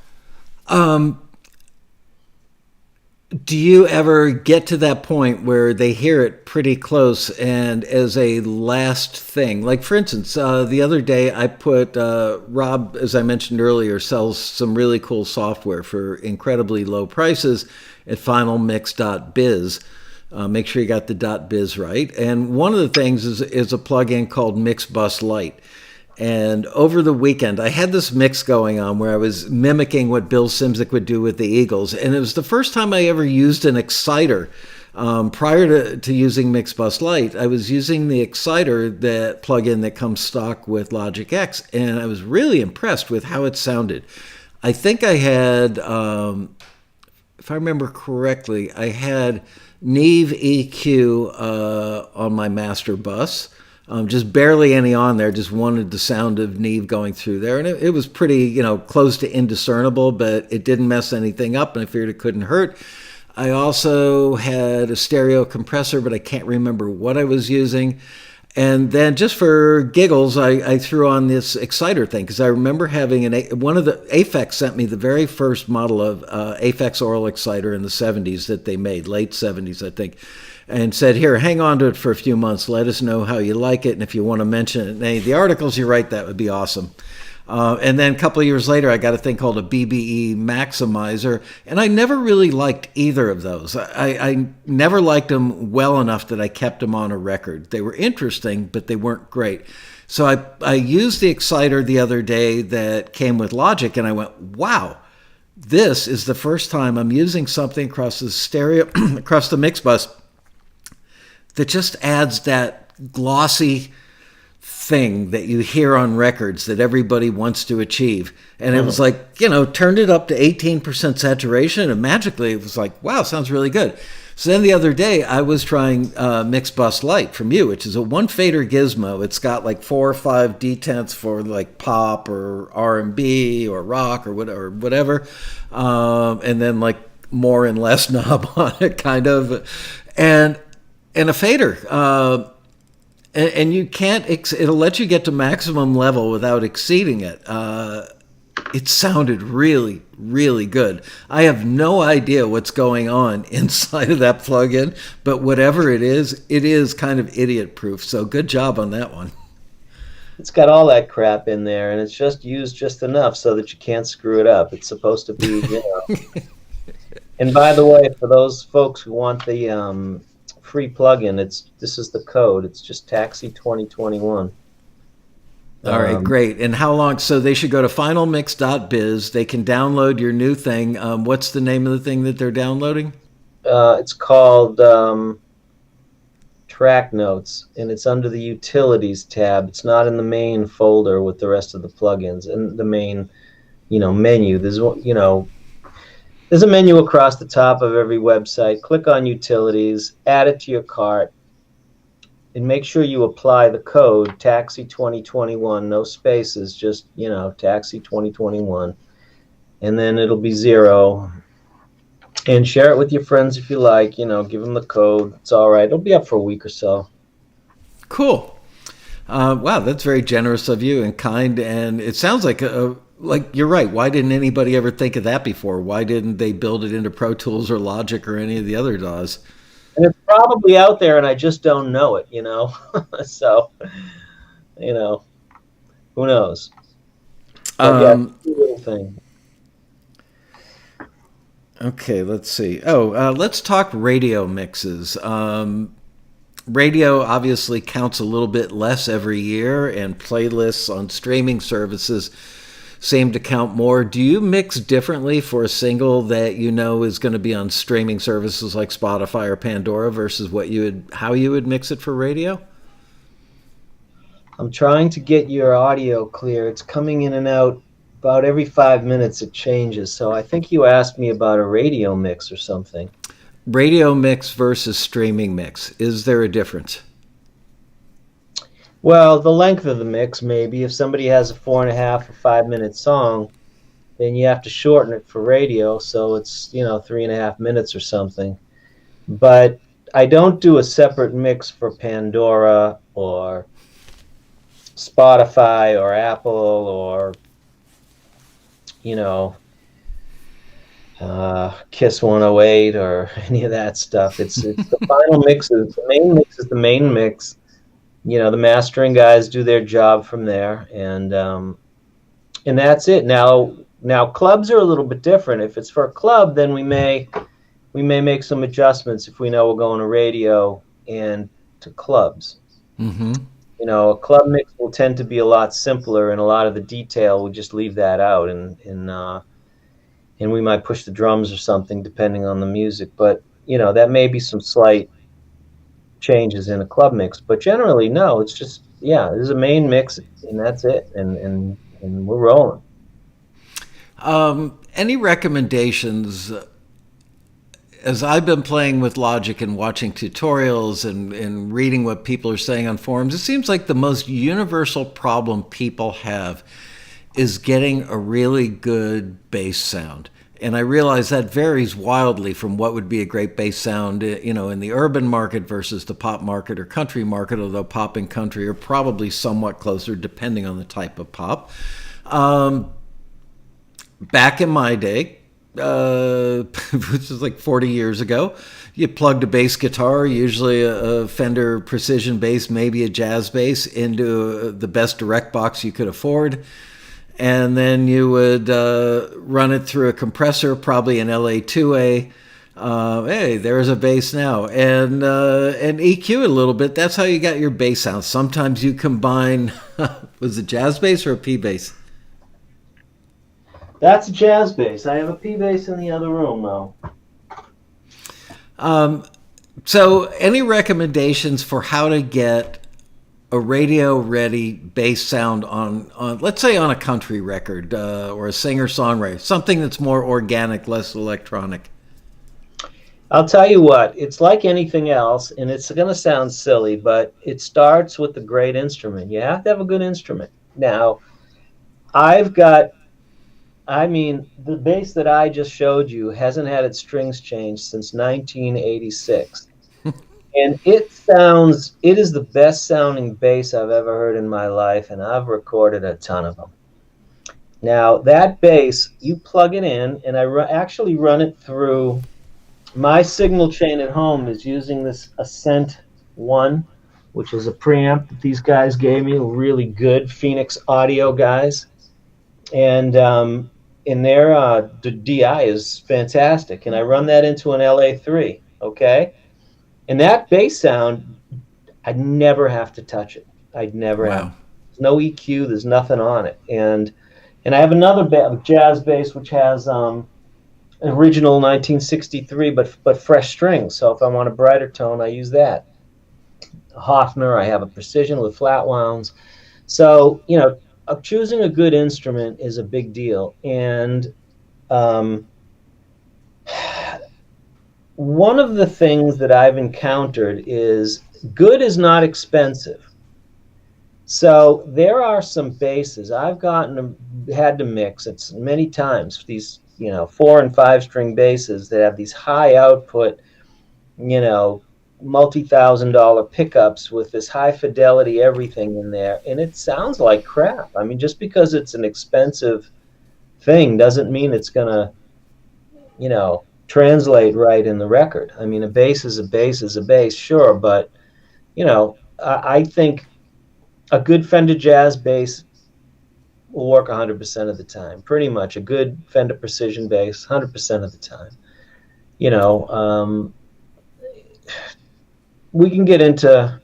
Do you ever get to that point where they hear it pretty close, and as a last thing, like for instance, the other day I put Rob, as I mentioned earlier, sells some really cool software for incredibly low prices at finalmix.biz. Make sure you got the .biz right. And one of the things is a plugin called MixBus Lite. And over the weekend, I had this mix going on where I was mimicking what Bill Szymczyk would do with the Eagles. And it was the first time I ever used an exciter. Prior to using MixBus Lite, I was using the exciter, that plugin that comes stock with Logic X. And I was really impressed with how it sounded. I think I had, if I remember correctly, I had Neve EQ on my master bus. Just barely any on there, just wanted the sound of Neve going through there. And it was pretty, close to indiscernible, but it didn't mess anything up, and I figured it couldn't hurt. I also had a stereo compressor, but I can't remember what I was using. And then just for giggles, I threw on this exciter thing, because I remember having one of the Aphex sent me the very first model of Aphex oral exciter in the 70s that they made, late 70s, I think, and said, here, hang on to it for a few months. Let us know how you like it, and if you want to mention it in any of the articles you write, that would be awesome. And then a couple of years later, I got a thing called a BBE Maximizer, and I never really liked either of those. I never liked them well enough that I kept them on a record. They were interesting, but they weren't great. So I used the exciter the other day that came with Logic, and I went, wow, this is the first time I'm using something across the stereo, across the mix bus, that just adds that glossy thing that you hear on records that everybody wants to achieve. And it was like, turned it up to 18% saturation, and magically it was like, wow, sounds really good. So then the other day I was trying MixBus Lite from you, which is a one fader gizmo. It's got like 4 or 5 detents for like pop or R&B or rock or whatever. And then like more and less knob on it, kind of. And a fader. And you can't, it'll let you get to maximum level without exceeding it. It sounded really, really good. I have no idea what's going on inside of that plugin, but whatever it is kind of idiot proof. So good job on that one. It's got all that crap in there, and it's just used just enough so that you can't screw it up. It's supposed to be, And by the way, for those folks who want the free plugin, this is the code. It's just Taxi 2021. All right, great. And how long? So they should go to finalmix.biz. They can download your new thing. What's the name of the thing that they're downloading? It's called Track Notes, and it's under the Utilities tab. It's not in the main folder with the rest of the plugins. In the main, menu, there's a menu across the top of every website. Click on Utilities, add it to your cart, and make sure you apply the code Taxi 2021, no spaces, just, Taxi 2021. And then it'll be 0. And share it with your friends if you like, give them the code. It's all right. It'll be up for a week or so. Cool. Wow, that's very generous of you and kind. And it sounds like you're right. Why didn't anybody ever think of that before? Why didn't they build it into Pro Tools or Logic or any of the other DAWs? And it's probably out there, and I just don't know it, So, who knows? Little thing. Okay, let's see. Let's talk radio mixes. Radio obviously counts a little bit less every year, and playlists on streaming services seem to count more. Do you mix differently for a single that is going to be on streaming services like Spotify or Pandora versus how you would mix it for radio? I'm trying to get your audio clear. It's coming in and out. About every 5 minutes it changes. So I think you asked me about a radio mix or something. Radio mix versus streaming mix. Is there a difference? Well, the length of the mix, maybe. If somebody has a 4.5 or 5 minute song, and you have to shorten it for radio, so it's 3.5 minutes or something. But I don't do a separate mix for Pandora or Spotify or Apple or Kiss 108 or any of that stuff. It's the final mixes. The main mix is the main mix. The mastering guys do their job from there, and that's it. Now clubs are a little bit different. If it's for a club, then we may make some adjustments if we know we're going to radio and to clubs. Mm-hmm. A club mix will tend to be a lot simpler, and a lot of the detail we'll just leave that out, and we might push the drums or something depending on the music. But that may be some slight changes in a club mix. But generally, no, it's just there's a main mix, and that's it, and we're rolling. Any recommendations? As I've been playing with Logic and watching tutorials and reading what people are saying on forums, it seems like the most universal problem people have is getting a really good bass sound. And I realize that varies wildly from what would be a great bass sound, in the urban market versus the pop market or country market, although pop and country are probably somewhat closer depending on the type of pop. Back in my day, which is like 40 years ago, you plugged a bass guitar, usually a Fender Precision bass, maybe a jazz bass, into the best direct box you could afford. And then you would run it through a compressor, probably an LA2A. Hey, there's a bass now. And EQ it a little bit. That's how you got your bass sound. Sometimes you combine, was it jazz bass or a P bass? That's a jazz bass. I have a P bass in the other room, though. So any recommendations for how to get a radio-ready bass sound on let's say on a country record or a singer-songwriter, something that's more organic, less electronic? I'll tell you what, it's like anything else, and it's going to sound silly, but it starts with a great instrument. You have to have a good instrument. Now, the bass that I just showed you hasn't had its strings changed since 1986. And it is the best sounding bass I've ever heard in my life, and I've recorded a ton of them. Now, that bass, you plug it in, and I actually run it through. My signal chain at home is using this Ascent 1, which is a preamp that these guys gave me, really good Phoenix Audio guys. And their DI is fantastic. And I run that into an LA3, okay? And that bass sound, I'd never have to touch it. I'd never have. There's no EQ. There's nothing on it. And I have another jazz bass which has original 1963 but fresh strings. So if I want a brighter tone, I use that. A Hofner. I have a Precision with flat wounds. So choosing a good instrument is a big deal. And one of the things that I've encountered is good is not expensive. So there are some basses I've had to mix many times. These 4 and 5 string basses that have these high output, multi-$1,000 pickups with this high fidelity everything in there, and it sounds like crap. I mean, just because it's an expensive thing doesn't mean it's gonna translate right in the record. I mean, a bass is a bass is a bass, sure, but I think a good Fender jazz bass will work 100% of the time. Pretty much a good Fender Precision bass 100% of the time. We can get into,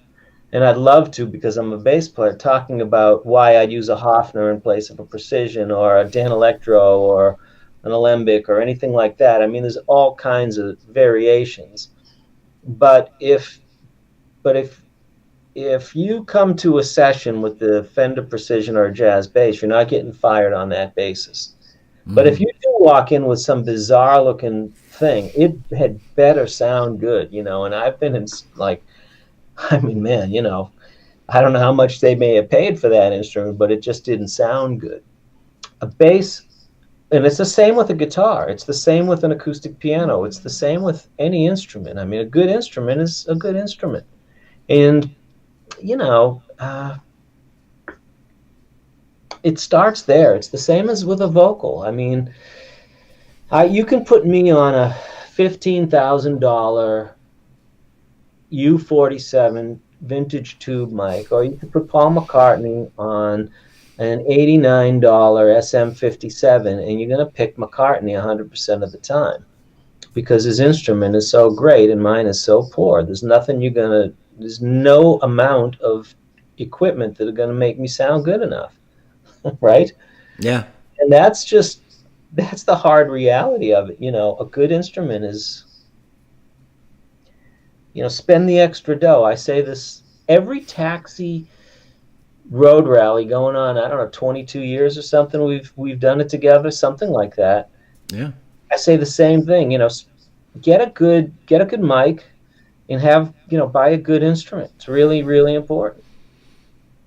and I'd love to because I'm a bass player, talking about why I'd use a Hofner in place of a Precision or a Dan Electro or an Alembic or anything like that. I mean, there's all kinds of variations. But if you come to a session with the Fender Precision or a jazz bass, you're not getting fired on that basis. Mm-hmm. But if you do walk in with some bizarre looking thing, it had better sound good, and I've been in I don't know how much they may have paid for that instrument, but it just didn't sound good. A bass And it's the same with a guitar. It's the same with an acoustic piano. It's the same with any instrument. I mean, a good instrument is a good instrument. And, you know, it starts there. It's the same as with a vocal. I mean, you can put me on a $15,000 U47 vintage tube mic, or you can put Paul McCartney on an $89 SM57, and you're going to pick McCartney 100% of the time because his instrument is so great and mine is so poor. There's no amount of equipment that are going to make me sound good enough, right? Yeah. And that's the hard reality of it. You know, a good instrument is, you know, spend the extra dough. I say this every taxi road rally going on, I don't know, 22 years or something. We've done it together, something like that. Yeah. I say the same thing, you know, get a good mic and have, you know, buy a good instrument. It's really, really important.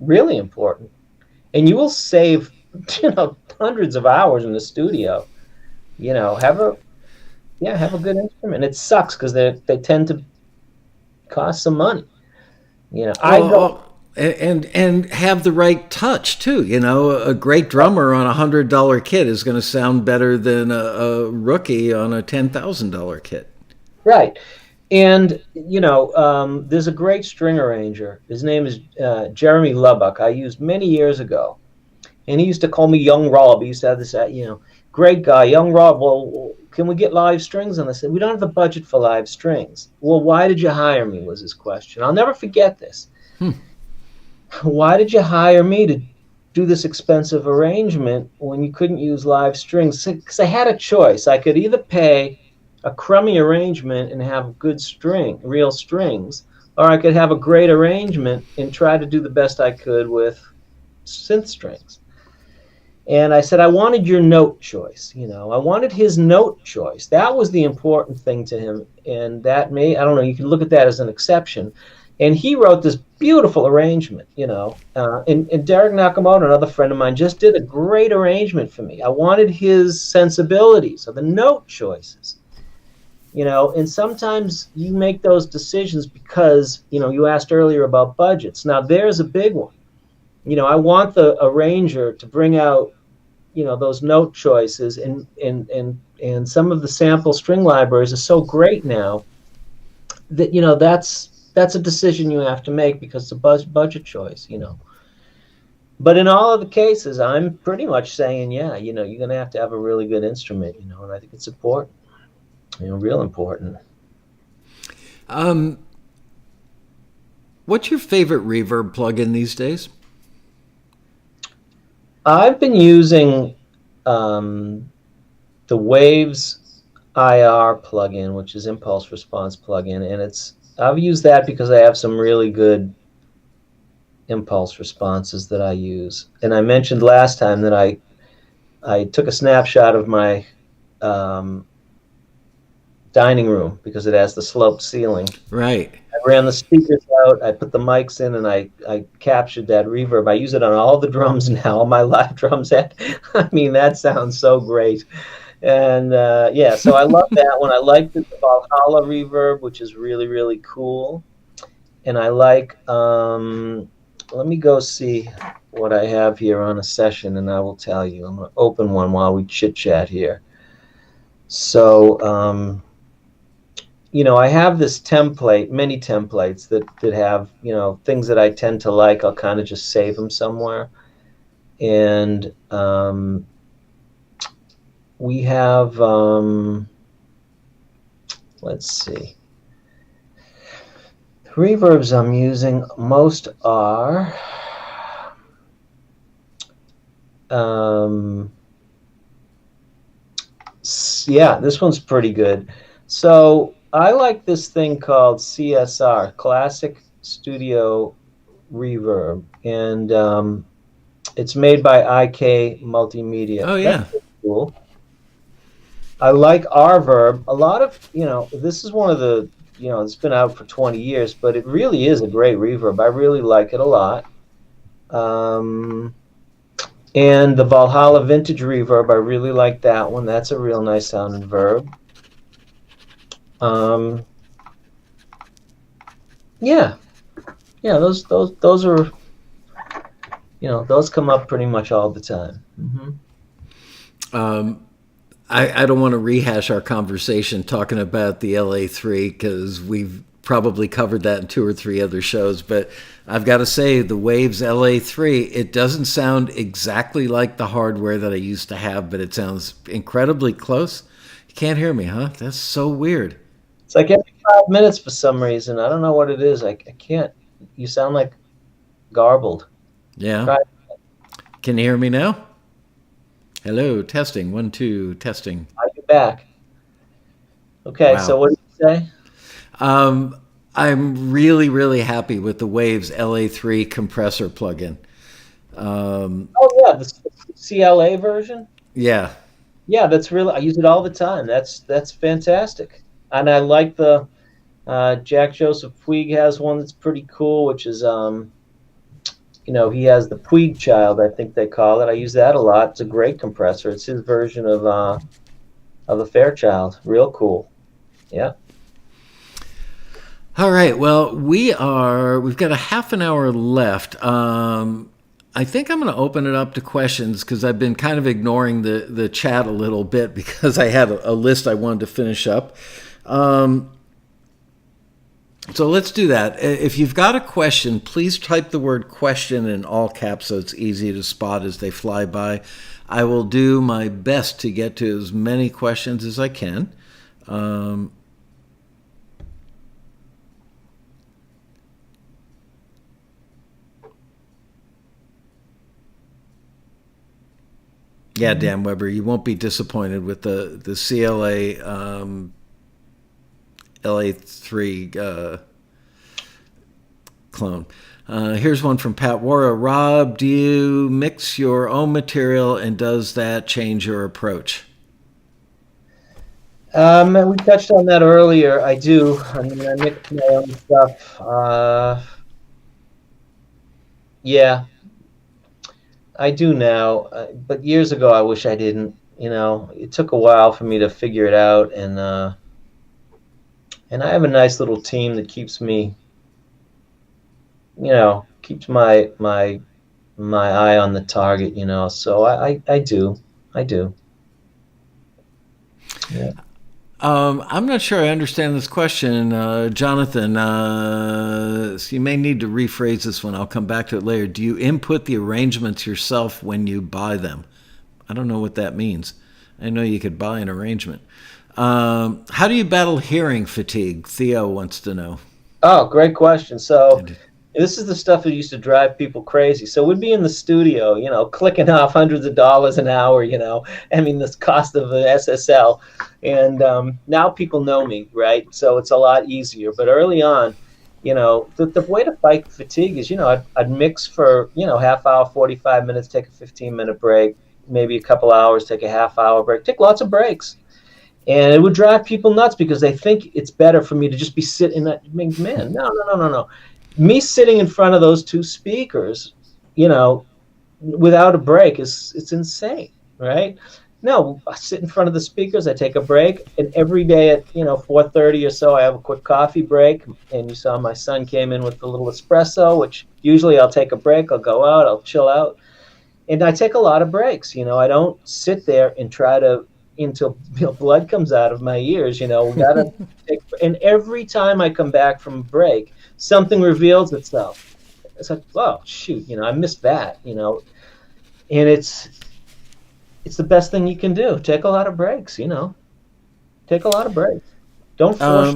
Really important. And you will save, you know, hundreds of hours in the studio. You know, have a good instrument. It sucks because they tend to cost some money. You know, and have the right touch too. You know, a great drummer on $100 kit is going to sound better than a rookie on a $10,000 kit. Right. And, you know, there's a great string arranger. His name is Jeremy Lubbock. I used many years ago. And he used to call me Young Rob. He used to have this, you know, great guy, Young Rob. Well, can we get live strings? And I said, we don't have the budget for live strings. Well, why did you hire me was his question. I'll never forget this. Why did you hire me to do this expensive arrangement when you couldn't use live strings? Because I had a choice. I could either pay a crummy arrangement and have good real strings, or I could have a great arrangement and try to do the best I could with synth strings. And I said, I wanted your note choice. You know, I wanted his note choice. That was the important thing to him. And that I don't know, you can look at that as an exception. And he wrote this beautiful arrangement, you know. And Derek Nakamoto, another friend of mine, just did a great arrangement for me. I wanted his sensibilities, or the note choices. You know, and sometimes you make those decisions because, you know, you asked earlier about budgets. Now, there's a big one. You know, I want the arranger to bring out, you know, those note choices, and some of the sample string libraries are so great now that, you know, that's a decision you have to make because it's a budget choice, you know. But in all of the cases, I'm pretty much saying, yeah, you know, you're going to have a really good instrument, you know, and I think it's important, you know, real important. What's your favorite reverb plugin these days? I've been using the Waves IR plugin, which is impulse response plugin, and I've used that because I have some really good impulse responses that I use. And I mentioned last time that I took a snapshot of my dining room because it has the sloped ceiling. Right. I ran the speakers out, I put the mics in, and I captured that reverb. I use it on all the drums now, all my live drums. I mean, that sounds so great. And yeah, so I love that one. I like the Valhalla reverb, which is really, really cool. And I like, let me go see what I have here on a session, and I will tell you. I'm going to open one while we chit-chat here. So, you know, I have this template, many templates that have, you know, things that I tend to like. I'll kind of just save them somewhere. And we have, let's see. The reverbs I'm using most are, yeah, this one's pretty good. So I like this thing called CSR, Classic Studio Reverb, and it's made by IK Multimedia. Oh, yeah. That's cool. I like Reverb. A lot of, you know, this is one of the, you know, it's been out for 20 years, but it really is a great reverb. I really like it a lot. And And the Valhalla Vintage Reverb, I really like that one. That's a real nice sounding verb. Yeah, those are, those come up pretty much all the time. Mm-hmm. I don't want to rehash our conversation talking about the LA3 because we've probably covered that in 2 or 3 other shows, but I've got to say the Waves LA3, it doesn't sound exactly like the hardware that I used to have, but it sounds incredibly close. You can't hear me, huh? That's so weird. It's like every 5 minutes for some reason. I don't know what it is. I can't. You sound like garbled. Yeah. Try. Can you hear me now? Hello, testing. 1, 2, testing. Are you back? Okay, wow. So what did you say? I'm really, really happy with the Waves LA3 compressor plugin. Oh yeah, the CLA version. Yeah. Yeah, that's really. I use it all the time. That's fantastic, and I like the Jack Joseph Puig has one that's pretty cool, which is he has the Puig Child, I think they call it. I use that a lot. It's a great compressor. It's his version of the Fairchild. Real cool. Yeah. All right. Well, we've got a half an hour left. I think I'm going to open it up to questions because I've been kind of ignoring the chat a little bit because I had a list I wanted to finish up. So let's do that. If you've got a question, please type the word question in all caps so it's easy to spot as they fly by. I will do my best to get to as many questions as I can. Yeah, Dan Weber, you won't be disappointed with the CLA LA3 clone. Here's one from Pat Wara. Rob, do you mix your own material, and does that change your approach? We touched on that earlier. I do. I mean, I mix my own stuff. Yeah, I do now. But years ago, I wish I didn't. It took a while for me to figure it out, and I have a nice little team that keeps me, keeps my eye on the target, So I do. Yeah. I'm not sure I understand this question, Jonathan. So you may need to rephrase this one. I'll come back to it later. Do you input the arrangements yourself when you buy them? I don't know what that means. I know you could buy an arrangement. How do you battle hearing fatigue? Theo wants to know. Oh, great question. So this is the stuff that used to drive people crazy. So we'd be in the studio, clicking off hundreds of dollars an hour, I mean, the cost of an SSL. And now people know me, right? So it's a lot easier. But early on, the way to fight fatigue is, I'd mix for, half hour, 45 minutes, take a 15-minute break, maybe a couple hours, take a half-hour break, take lots of breaks. And it would drive people nuts because they think it's better for me to just be sitting there. Man, no. Me sitting in front of those 2 speakers, without a break it's insane, right? No, I sit in front of the speakers, I take a break, and every day at 4:30 or so, I have a quick coffee break. And you saw my son came in with a little espresso, which usually I'll take a break, I'll go out, I'll chill out, and I take a lot of breaks. I don't sit there and try to until blood comes out of my ears. We gotta take. And every time I come back from a break, something reveals itself. It's like, oh shoot, I missed that. And it's the best thing you can do. Take a lot of breaks. Take a lot of breaks. Don't force.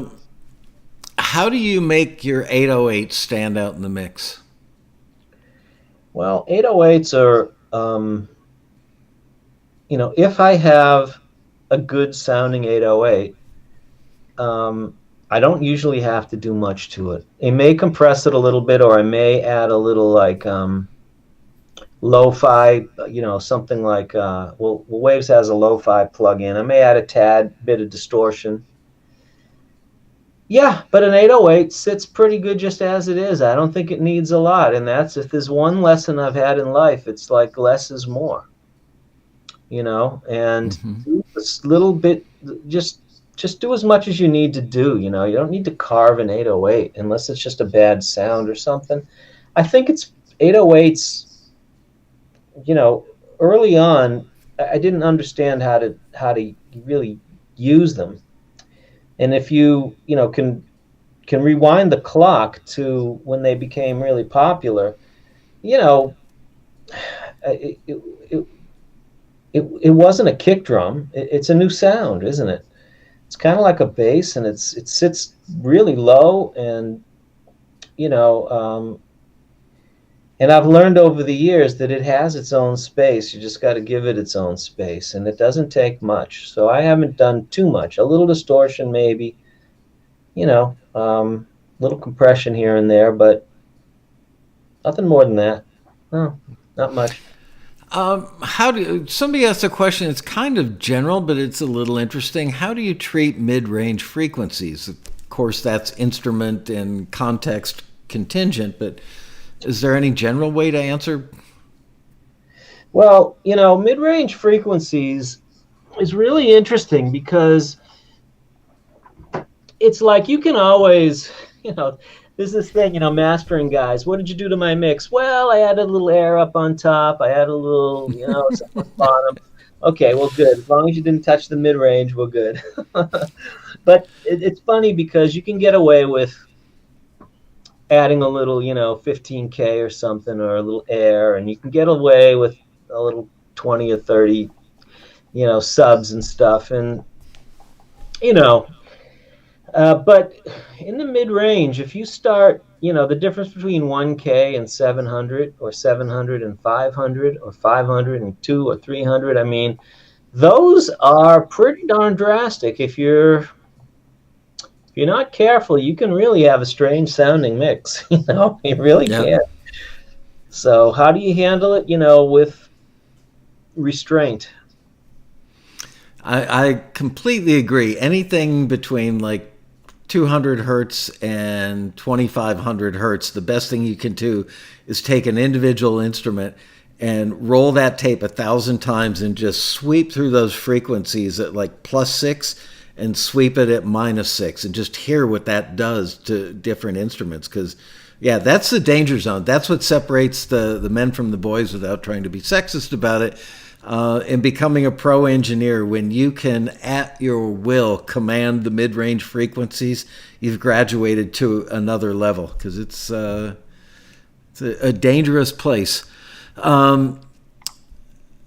How do you make your 808 stand out in the mix? Well, 808s are, if I have a good sounding 808, I don't usually have to do much to it. I may compress it a little bit, or I may add a little like lo-fi, something like Waves has a lo-fi plug-in. I may add a tad bit of distortion. Yeah, but an 808 sits pretty good just as it is. I don't think it needs a lot. And that's, if there's one lesson I've had in life, it's like less is more, and do this little bit, just do as much as you need to do. You don't need to carve an 808 unless it's just a bad sound or something. I think it's 808s, early on, I didn't understand how to really use them. And if can rewind the clock to when they became really popular, you know, it, it, it, it wasn't a kick drum. It's a new sound, isn't it? It's kind of like a bass, and it sits really low, and you know, um, and I've learned over the years that it has its own space. You just got to give it its own space, and it doesn't take much. So I haven't done too much. A little distortion, maybe, little compression here and there, but nothing more than that. No, not much. Somebody asked a question, it's kind of general, but it's a little interesting. How do you treat mid-range frequencies? Of course, that's instrument and context contingent, but is there any general way to answer? Well, mid-range frequencies is really interesting because it's like you can always, there's this thing, mastering guys. What did you do to my mix? Well, I added a little air up on top. I had a little, something on the bottom. Okay, well, good. As long as you didn't touch the mid-range, we're good. But it's funny because you can get away with adding a little, 15K or something, or a little air, and you can get away with a little 20 or 30, subs and stuff. And, but in the mid-range, if you start, the difference between 1K and 700, or 700 and 500, or 500 and 2 or 300, I mean, those are pretty darn drastic. If you're not careful, you can really have a strange sounding mix. You really can. So how do you handle it? With restraint. I completely agree. Anything between like 200 hertz and 2500 hertz, the best thing you can do is take an individual instrument and roll that tape 1,000 times and just sweep through those frequencies at like +6 and sweep it at -6 and just hear what that does to different instruments. Because that's the danger zone. That's what separates the men from the boys, without trying to be sexist about it. In becoming a pro engineer, when you can, at your will, command the mid-range frequencies, you've graduated to another level, because it's a dangerous place. Where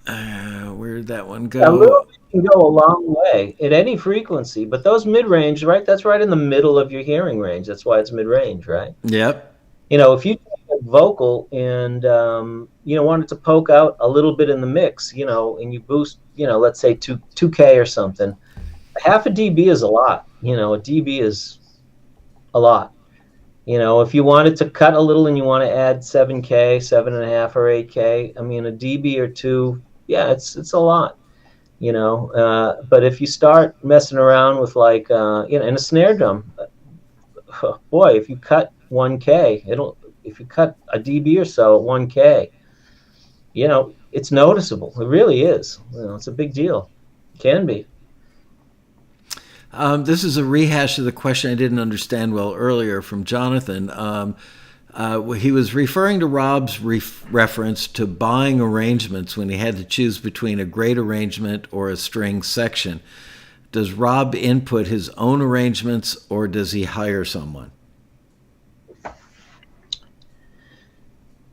did that one go? A little bit can go a long way at any frequency, but those mid-range, right? That's right in the middle of your hearing range. That's why it's mid-range, right? Yep. If you take a vocal and want it to poke out a little bit in the mix, and you boost, let's say 2K or something, half a dB is a lot. A dB is a lot. If you wanted to cut a little and you want to add 7K, 7.5 or 8K, I mean, a dB or two, it's a lot. But if you start messing around with like, in a snare drum, boy, if you cut 1K, if you cut a dB or so at 1K, it's noticeable. It really is. It's a big deal. It can be. This is a rehash of the question I didn't understand well earlier from Jonathan. He was referring to Rob's reference to buying arrangements when he had to choose between a great arrangement or a string section. Does Rob input his own arrangements, or does he hire someone?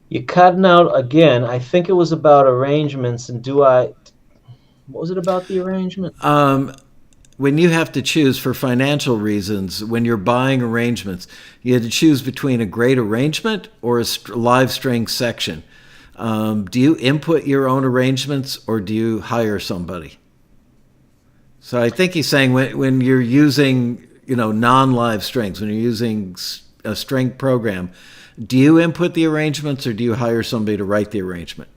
You're cutting out again. I think it was about arrangements. And what was it about the arrangement? When you have to choose for financial reasons, when you're buying arrangements, you had to choose between a great arrangement or a live string section. Do you input your own arrangements, or do you hire somebody? So I think he's saying when you're using, non-live strings, when you're using a string program, do you input the arrangements, or do you hire somebody to write the arrangement?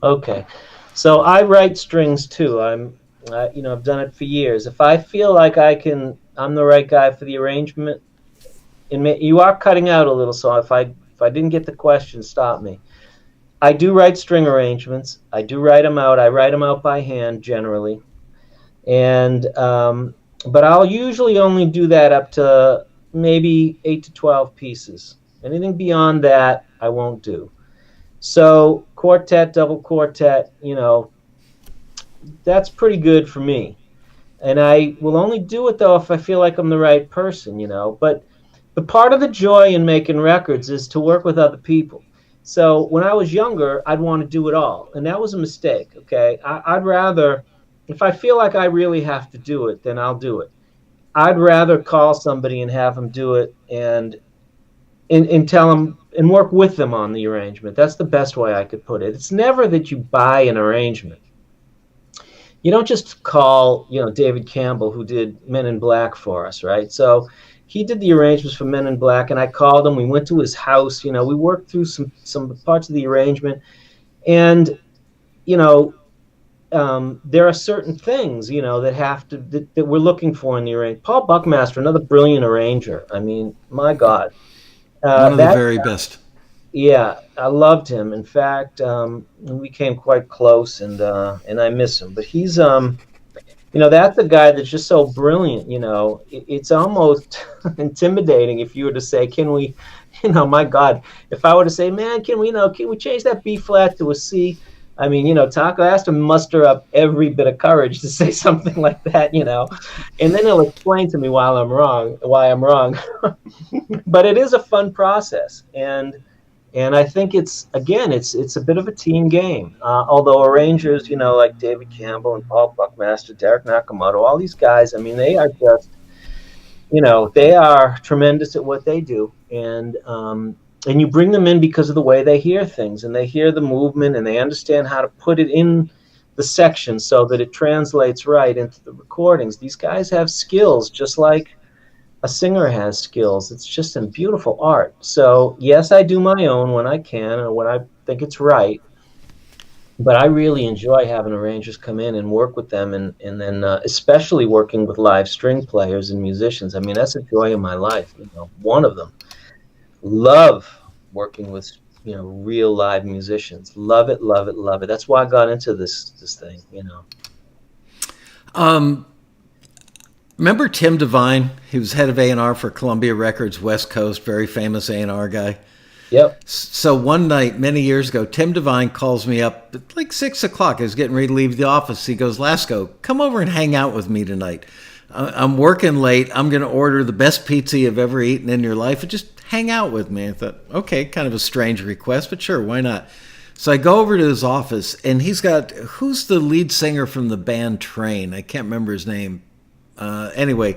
Okay. So I write strings too. I've done it for years. If I feel like I can I'm the right guy for the arrangement. And you are cutting out a little, so if I didn't get the question, stop me. I do write string arrangements. I do write them out. I write them out by hand generally, and but I'll usually only do that up to maybe 8 to 12 pieces. Anything beyond that, I won't do. So quartet, double quartet, that's pretty good for me. And I will only do it though if I feel like I'm the right person, But the part of the joy in making records is to work with other people. So when I was younger, I'd want to do it all, and that was a mistake. Okay, I'd rather, if I feel like I really have to do it, then I'll do it. I'd rather call somebody and have them do it, and tell them and work with them on the arrangement. That's the best way I could put it. It's never that you buy an arrangement. You don't just call, David Campbell, who did Men in Black for us, right? So he did the arrangements for Men in Black, and I called him. We went to his house. We worked through some parts of the arrangement, and there are certain things that we're looking for in the arrangement. Paul Buckmaster, another brilliant arranger. I mean, my God, one of the very best. Yeah, I loved him. In fact, we came quite close, and I miss him. But he's that's a guy that's just so brilliant. It's almost intimidating if you were to say, "Can we?" My God, if I were to say, "Man, can we change that B flat to a C?" I mean, Taco has to muster up every bit of courage to say something like that, and then he'll explain to me why I'm wrong. But it is a fun process, and I think it's a bit of a team game. Although arrangers, like David Campbell and Paul Buckmaster, Derek Nakamoto, all these guys, I mean, they are just, they are tremendous at what they do, and you bring them in because of the way they hear things, and they hear the movement, and they understand how to put it in the section so that it translates right into the recordings. These guys have skills just like a singer has skills. It's just a beautiful art. So yes, I do my own when I can or when I think it's right, but I really enjoy having arrangers come in and work with them, and then especially working with live string players and musicians. I mean, that's a joy of my life. One of them. Love working with real live musicians. Love it, love it, love it. That's why I got into this thing. Remember Tim Devine? He was head of A&R for Columbia Records, West Coast, very famous A&R guy. Yep. So one night, many years ago, Tim Devine calls me up at like 6 o'clock. I was getting ready to leave the office. He goes, "Laskow, come over and hang out with me tonight. I'm working late. I'm going to order the best pizza you've ever eaten in your life, and just hang out with me." I thought, okay, kind of a strange request, but sure, why not? So I go over to his office, and he's got, who's the lead singer from the band Train? I can't remember his name. Anyway,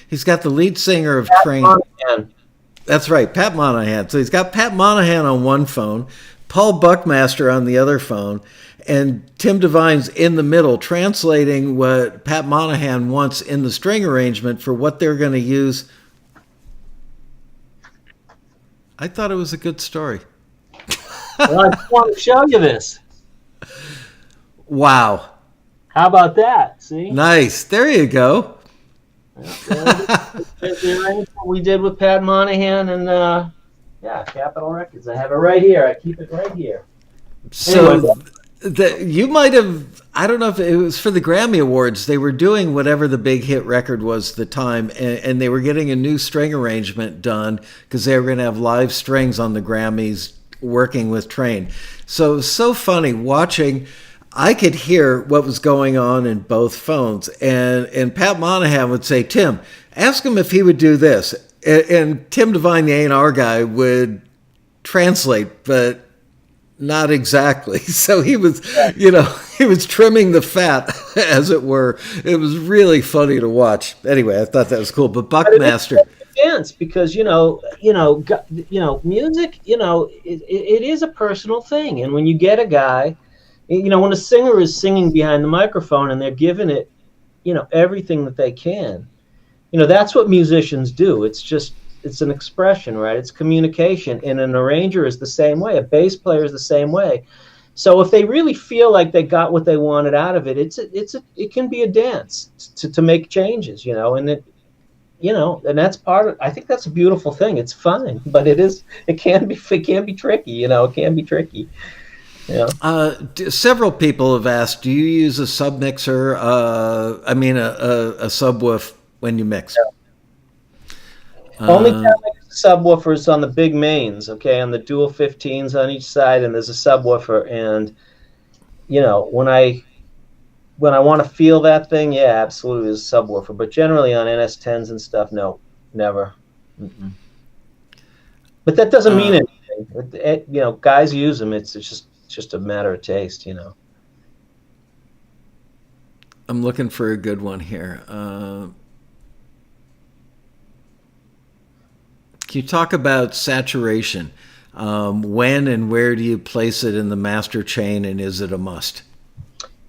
he's got the lead singer of Pat Train. Monahan. That's right, Pat Monahan. So he's got Pat Monahan on one phone, Paul Buckmaster on the other phone, and Tim Devine's in the middle translating what Pat Monahan wants in the string arrangement for what they're going to use. I thought it was a good story. Well, I just want to show you this. Wow. How about that? See? Nice. There you go. The arrangement we did with Pat Monahan and Capitol Records. I have it right here. I keep it right here. So you might have, I don't know if it was for the Grammy Awards, they were doing whatever the big hit record was at the time, and they were getting a new string arrangement done because they were going to have live strings on the Grammys working with Train. So it was so funny watching. I could hear what was going on in both phones, and Pat Monahan would say, "Tim, ask him if he would do this," and Tim Devine, the A&R guy, would translate, but not exactly. So he was, he was trimming the fat, as it were. It was really funny to watch. Anyway, I thought that was cool. But Buckmaster, dance, because music, it is a personal thing, and when you get a guy. When a singer is singing behind the microphone and they're giving it, everything that they can, that's what musicians do. It's an expression, right? It's communication, and an arranger is the same way. A bass player is the same way. So if they really feel like they got what they wanted out of it, it can be a dance to make changes, and and that's part of. I think that's a beautiful thing. It's fun, but it can be tricky. It can be tricky. Several people have asked, do you use a sub mixer? I mean, a subwoof when you mix? Only time I use a subwoofer is on the big mains, okay, on the dual 15s on each side, and there's a subwoofer. And when I want to feel that thing, yeah, absolutely, there's a subwoofer. But generally on NS10s and stuff, no, never. Mm-mm. But that doesn't mean anything. Guys use them. It's just a matter of taste. I'm looking for a good one here. Can you talk about saturation? When and where do you place it in the master chain, and is it a must?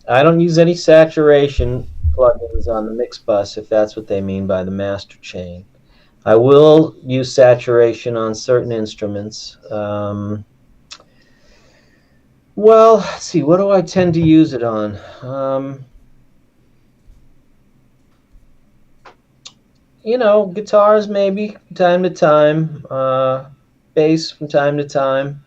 I don't use any saturation plugins on the mix bus, if that's what they mean by the master chain. I will use saturation on certain instruments. Well, let's see, what do I tend to use it on? Guitars maybe from time to time, bass from time to time.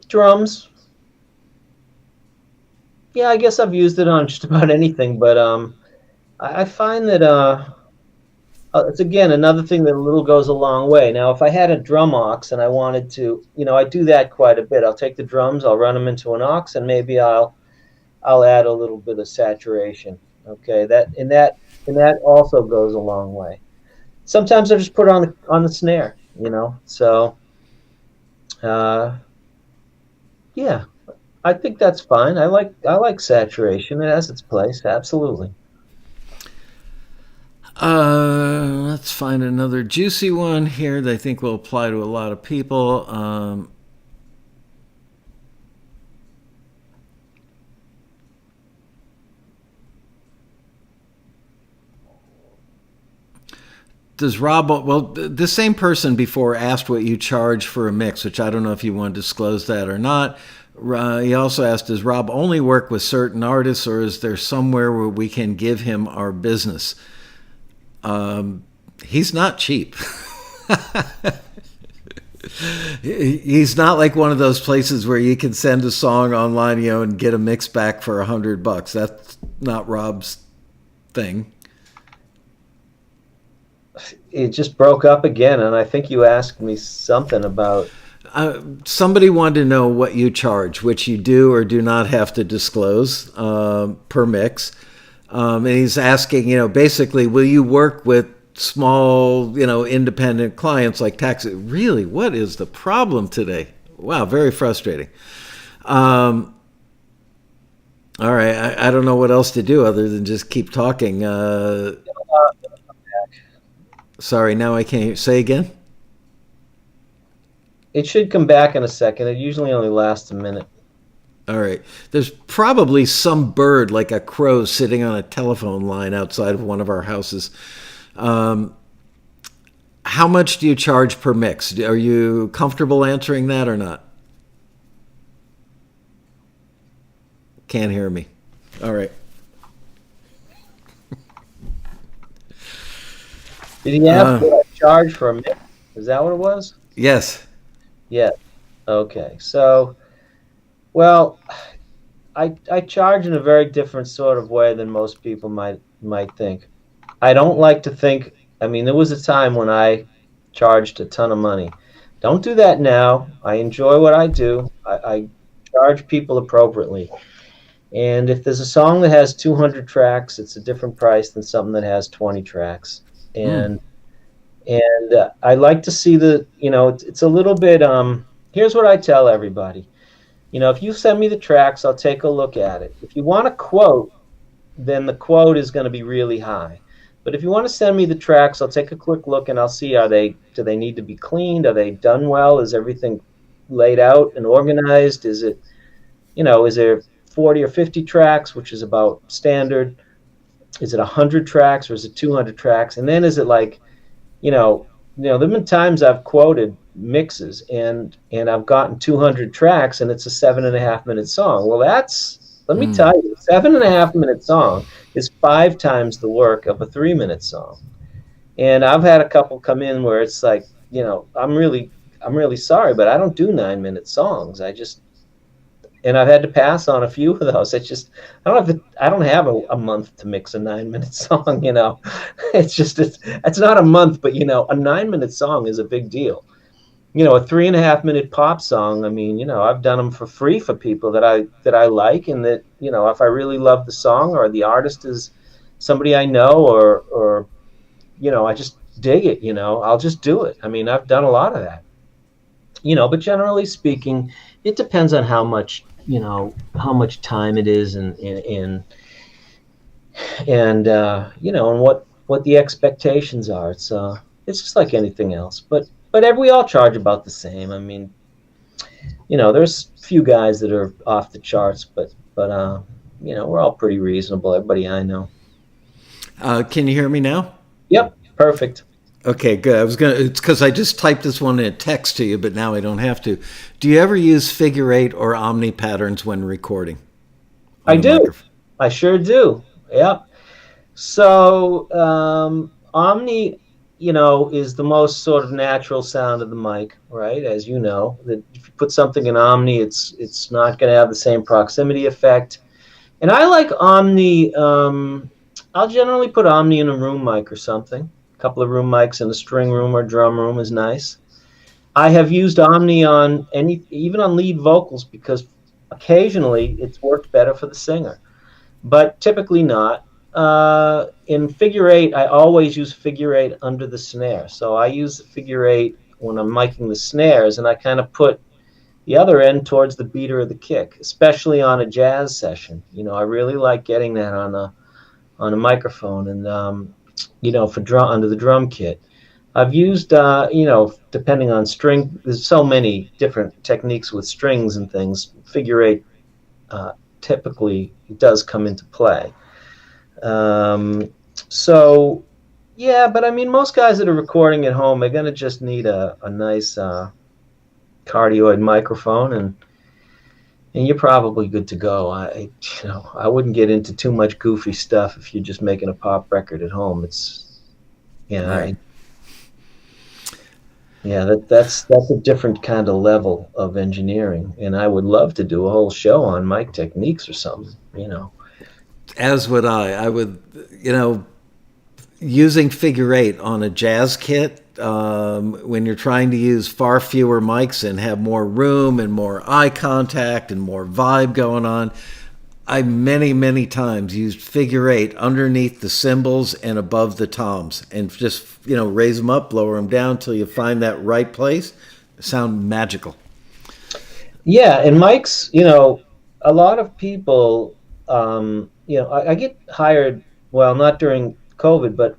Drums. Yeah, I guess I've used it on just about anything, but I find that it's again another thing that a little goes a long way. Now, if I had a drum aux and I wanted to, I do that quite a bit. I'll take the drums, I'll run them into an aux, and maybe I'll add a little bit of saturation. Okay, that also goes a long way. Sometimes I just put it on the snare, So, yeah, I think that's fine. I like saturation. It has its place, absolutely. Let's find another juicy one here that I think will apply to a lot of people. Does Rob, well, the same person before asked what you charge for a mix, which I don't know if you want to disclose that or not. He also asked, does Rob only work with certain artists, or is there somewhere where we can give him our business? He's not cheap. He's not like one of those places where you can send a song online, and get a mix back for $100. That's not Rob's thing. It just broke up again, and I think you asked me something about... somebody wanted to know what you charge, which you do or do not have to disclose per mix. And he's asking, basically, will you work with small, independent clients like TAXITV? Really, what is the problem today? Wow, very frustrating. All right, I don't know what else to do other than just keep talking. Sorry, now I can't hear. Say again? It should come back in a second. It usually only lasts a minute. All right. There's probably some bird, like a crow, sitting on a telephone line outside of one of our houses. How much do you charge per mix? Are you comfortable answering that or not? Can't hear me. All right. Did he ask what I charge for a mix? Is that what it was? Yes. Yeah. Okay. So, well, I charge in a very different sort of way than most people might think. I don't like to think. I mean, there was a time when I charged a ton of money. Don't do that now. I enjoy what I do. I charge people appropriately. And if there's a song that has 200 tracks, it's a different price than something that has 20 tracks. And I like to see it's a little bit. Here's what I tell everybody. If you send me the tracks, I'll take a look at it. If you want a quote, then the quote is going to be really high. But if you want to send me the tracks, I'll take a quick look and I'll see, do they need to be cleaned? Are they done well? Is everything laid out and organized? Is it, is there 40 or 50 tracks, which is about standard? Is it 100 tracks or is it 200 tracks? And then is it like, there have been times I've quoted mixes and I've gotten 200 tracks and it's a 7.5 minute song. Well, that's Let me tell you, 7.5-minute song is 5 times the work of a 3-minute song. And I've had a couple come in where it's like, I'm really sorry, but I don't do 9-minute songs. And I've had to pass on a few of those. I don't have a month to mix a 9-minute song. It's not a month, but a 9-minute song is a big deal. A 3.5-minute pop song. I mean, I've done them for free for people that I like, and that if I really love the song or the artist is somebody I know, or I just dig it. I'll just do it. I mean, I've done a lot of that. But generally speaking, it depends on how much time it is, and what the expectations are. It's just like anything else, but we all charge about the same. I mean, there's a few guys that are off the charts, but we're all pretty reasonable. Everybody I know. Can you hear me now? Yep, perfect. Okay, good. It's because I just typed this one in a text to you, but now I don't have to. Do you ever use figure 8 or Omni patterns when recording? I do. Microphone? I sure do. Yep. So Omni, is the most sort of natural sound of the mic, right? As you know, that if you put something in Omni, it's not going to have the same proximity effect. And I like Omni. I'll generally put Omni in a room mic or something. Couple of room mics in a string room or drum room is nice. I have used Omni on even on lead vocals, because occasionally it's worked better for the singer, but typically not. In figure 8, I always use figure 8 under the snare. So I use the figure 8 when I'm miking the snares, and I kind of put the other end towards the beater of the kick, especially on a jazz session. I really like getting that on a microphone, and for drum under the drum kit. I've used, depending on string, there's so many different techniques with strings and things. Figure 8 typically does come into play. So, yeah, but I mean, most guys that are recording at home, they're going to just need a nice cardioid microphone, and you're probably good to go. I wouldn't get into too much goofy stuff if you're just making a pop record at home. Right. That's a different kind of level of engineering, and I would love to do a whole show on mic techniques or something. As would I. I would, using figure 8 on a jazz kit, when you're trying to use far fewer mics and have more room and more eye contact and more vibe going on, I many times used figure 8 underneath the cymbals and above the toms, and just raise them up, lower them down till you find that right place. Sound magical. Yeah, and mics, a lot of people, I get hired, well, not during COVID, but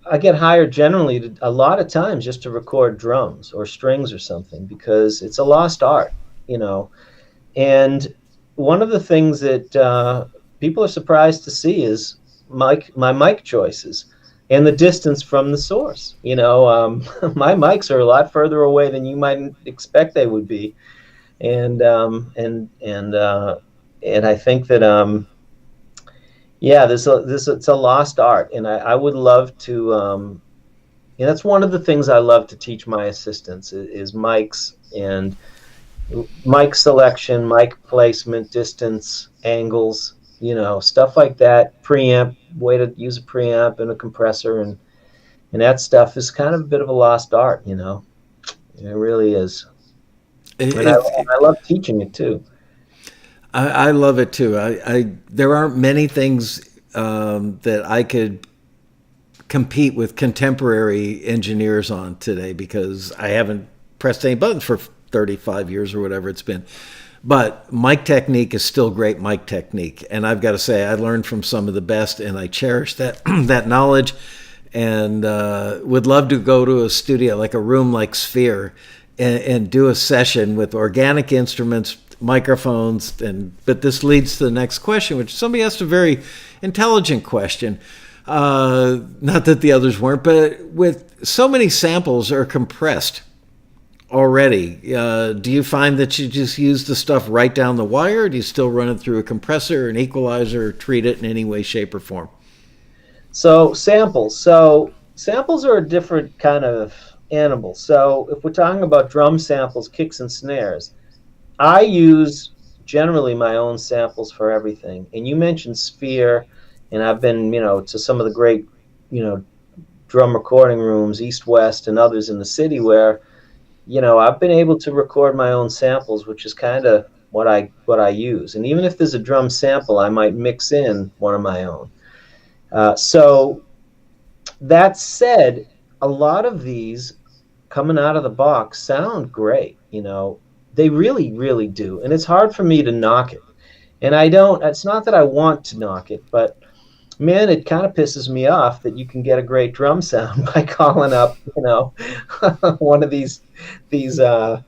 I get hired generally a lot of times just to record drums or strings or something, because it's a lost art, And one of the things that people are surprised to see is my mic choices and the distance from the source. My mics are a lot further away than you might expect they would be, and I think that it's a lost art, and I would love to. That's one of the things I love to teach my assistants is mics and mic selection, mic placement, distance, angles, stuff like that. Preamp, way to use a preamp and a compressor, and that stuff is kind of a bit of a lost art. It really is. And I love teaching it too. I love it too. There aren't many things that I could compete with contemporary engineers on today, because I haven't pressed any buttons for 35 years or whatever it's been. But mic technique is still great mic technique. And I've got to say, I learned from some of the best, and I cherish that that knowledge, and would love to go to a studio, like a room like Sphere, and do a session with organic instruments, microphones. But this leads to the next question, which somebody asked a very intelligent question. Not that the others weren't, but with so many samples are compressed already. Do you find that you just use the stuff right down the wire, or do you still run it through a compressor, an equalizer, or treat it in any way, shape, or form? So samples. So samples are a different kind of animal. So if we're talking about drum samples, kicks and snares, I use generally my own samples for everything. And you mentioned Sphere, and I've been, to some of the great, drum recording rooms, East West and others in the city where, I've been able to record my own samples, which is kind of what I use. And even if there's a drum sample, I might mix in one of my own. So that said, a lot of these coming out of the box sound great. They really, really do. And it's hard for me to knock it. And it's not that I want to knock it, but man, it kind of pisses me off that you can get a great drum sound by calling up, one of these, even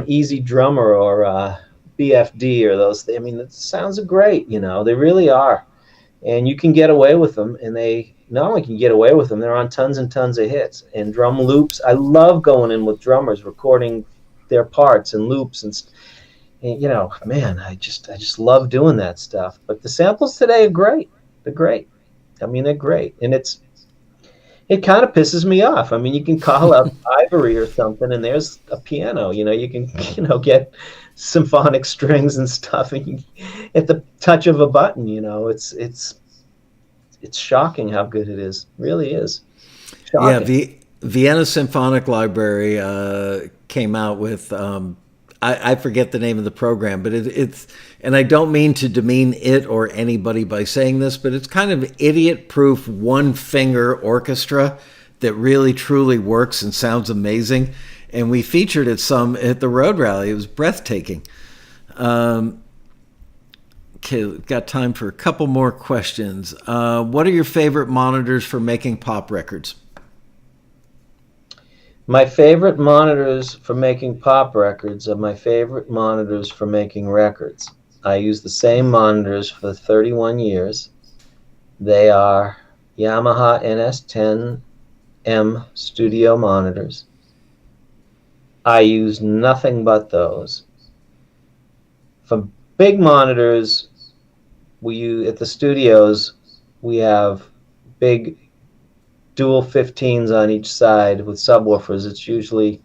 Easy Drummer or BFD or those. I mean, the sounds are great. They really are. And you can get away with them, and they not only can get away with them, they're on tons and tons of hits. And drum loops, I love going in with drummers, recording their parts and loops, and man, I just love doing that stuff. But the samples today are great. They're great. I mean, they're great, and it kind of pisses me off. I mean, you can call up Ivory or something, and there's a piano. You can get symphonic strings and stuff, and at the touch of a button, it's shocking how good it is. It really is. Shocking. Yeah, the Vienna Symphonic Library came out with I forget the name of the program, but it's, and I don't mean to demean it or anybody by saying this, but it's kind of idiot-proof one-finger orchestra that really truly works and sounds amazing. And we featured it some at the Road Rally. It was breathtaking. Okay, we've got time for a couple more questions. What are your favorite monitors for making pop records? My favorite monitors for making pop records are my favorite monitors for making records. I use the same monitors for 31 years. They are Yamaha NS10M studio monitors. I use nothing but those. For big monitors, at the studios, we have big dual 15s on each side with subwoofers. It's usually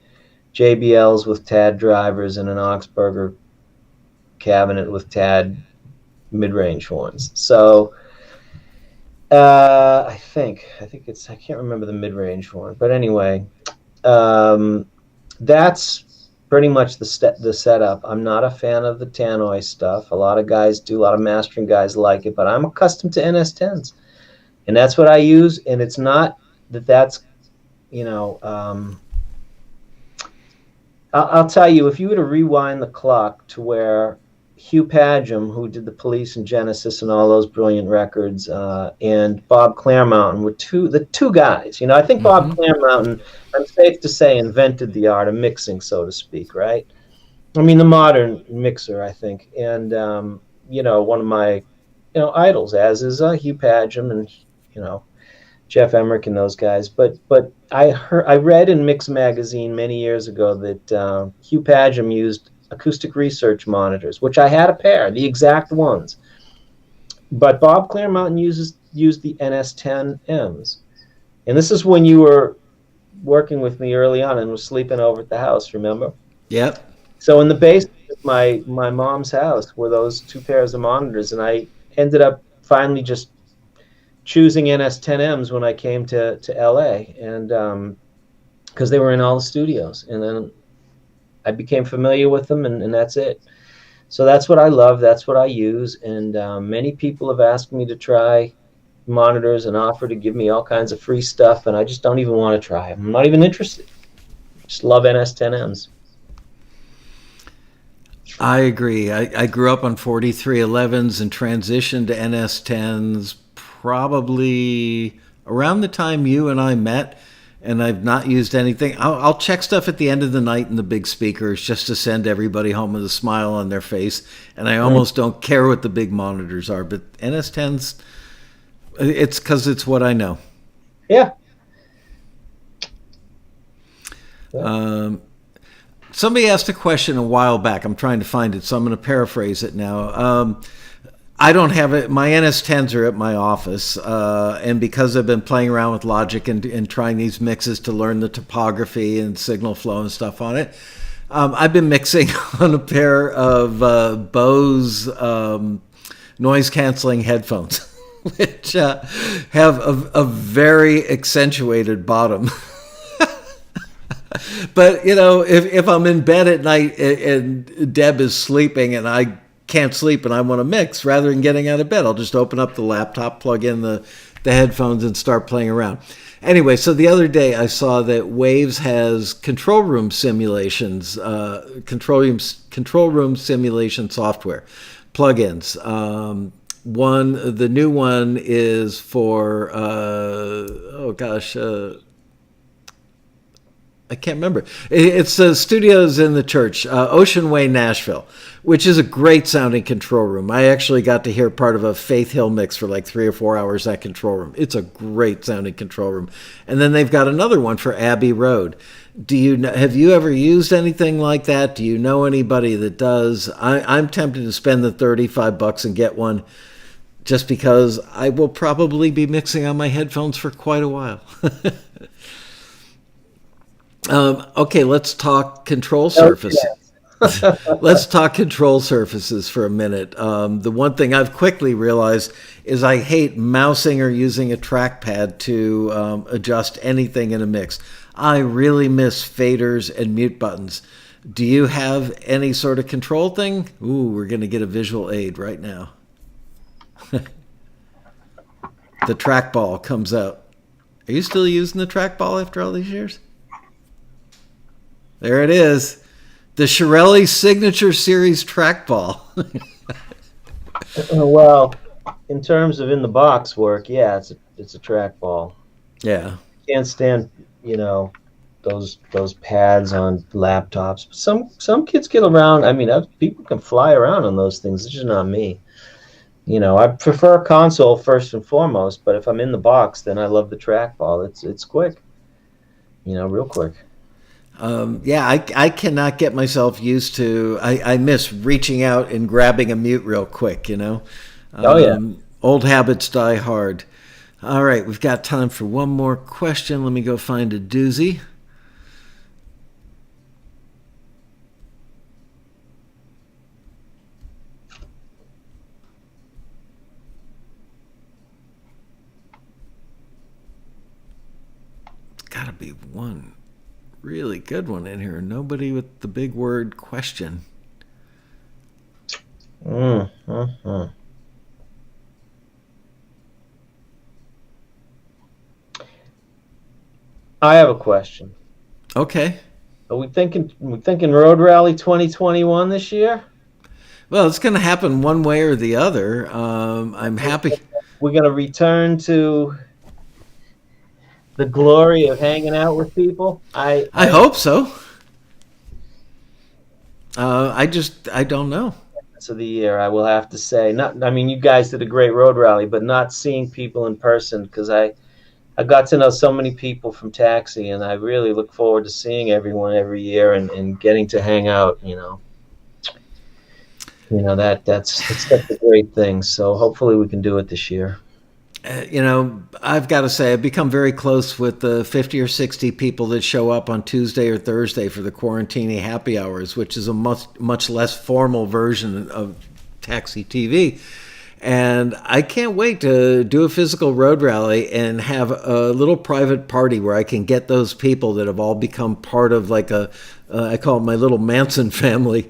JBLs with TAD drivers and an Augsburger cabinet with TAD mid-range horns. So I think I can't remember the mid-range horn, but anyway, that's pretty much the setup. I'm not a fan of the tannoy stuff. A lot of guys do, a lot of mastering guys like it, but I'm accustomed to NS10s. And that's what I use, and it's not that's, I'll tell you, if you were to rewind the clock to where Hugh Padgham, who did the Police and Genesis and all those brilliant records, and Bob Claremountain were the two guys. I think Bob Claremountain, I'm safe to say, invented the art of mixing, so to speak, right? I mean, the modern mixer, I think. And, one of my, idols, as is Hugh Padgham and, Jeff Emmerich and those guys. But I read in Mix Magazine many years ago that Hugh Padgham used acoustic research monitors, which I had a pair, the exact ones. But Bob Claremountain used the NS10Ms. And this is when you were working with me early on and was sleeping over at the house, remember? Yep. So in the basement of my mom's house were those two pairs of monitors, and I ended up finally just choosing NS10Ms when I came to LA, and because they were in all the studios, and then I became familiar with them, and that's it. So that's what I love, that's what I use, and many people have asked me to try monitors and offer to give me all kinds of free stuff, and I just don't even want to try them. I'm not even interested. Just love NS10Ms. I agree. I grew up on 4311s and transitioned to NS10s probably around the time you and I met, and I've not used anything. I'll check stuff at the end of the night in the big speakers just to send everybody home with a smile on their face, and I almost don't care what the big monitors are, but NS10s, it's because it's what I know. Yeah. Yeah. Somebody asked a question a while back. I'm trying to find it, so I'm going to paraphrase it now. I don't have it. My NS10s are at my office, and because I've been playing around with Logic and trying these mixes to learn the topography and signal flow and stuff on it, I've been mixing on a pair of Bose noise-canceling headphones, which have a very accentuated bottom. But, if I'm in bed at night and Deb is sleeping and I can't sleep and I want to mix, rather than getting out of bed, I'll just open up the laptop, plug in the headphones, and start playing around. Anyway, so the other day I saw that Waves has control room simulations, control room simulation software, plugins. The new one is for, I can't remember. It's Studios in the Church, Ocean Way, Nashville, which is a great sounding control room. I actually got to hear part of a Faith Hill mix for like 3 or 4 hours at control room. It's a great sounding control room. And then they've got another one for Abbey Road. Have you ever used anything like that? Do you know anybody that does? I'm tempted to spend the $35 and get one, just because I will probably be mixing on my headphones for quite a while. Okay, let's talk control surface. Let's talk control surfaces for a minute. The one thing I've quickly realized is I hate mousing or using a trackpad to adjust anything in a mix. I really miss faders and mute buttons. Do you have any sort of control thing? Ooh, we're going to get a visual aid right now. The trackball comes out. Are you still using the trackball after all these years? There it is. The Chiarelli Signature Series trackball. Well, in terms of in the box work, yeah, it's a trackball. Yeah. Can't stand, those pads on laptops. Some kids get around. I mean, people can fly around on those things. It's just not me. I prefer a console first and foremost, but if I'm in the box, then I love the trackball. It's quick. Real quick. I cannot get myself used to. I miss reaching out and grabbing a mute real quick. Old habits die hard. All right, we've got time for one more question. Let me go find a doozy. It's got to be one really good one in here. Nobody with the big word question. Mm-hmm. I have a question. Okay. Are we thinking Road Rally 2021 this year? Well, it's going to happen one way or the other. I'm happy. We're going to return to the glory of hanging out with people. I hope so. I don't know. Of the year, I will have to say. You guys did a great road rally, but not seeing people in person, because I got to know so many people from Taxi, and I really look forward to seeing everyone every year and getting to hang out. That's such a great thing. So hopefully we can do it this year. I've got to say, I've become very close with the 50 or 60 people that show up on Tuesday or Thursday for the Quarantini happy hours, which is a much less formal version of TAXITV. And I can't wait to do a physical road rally and have a little private party where I can get those people that have all become part of like I call it my little Manson family,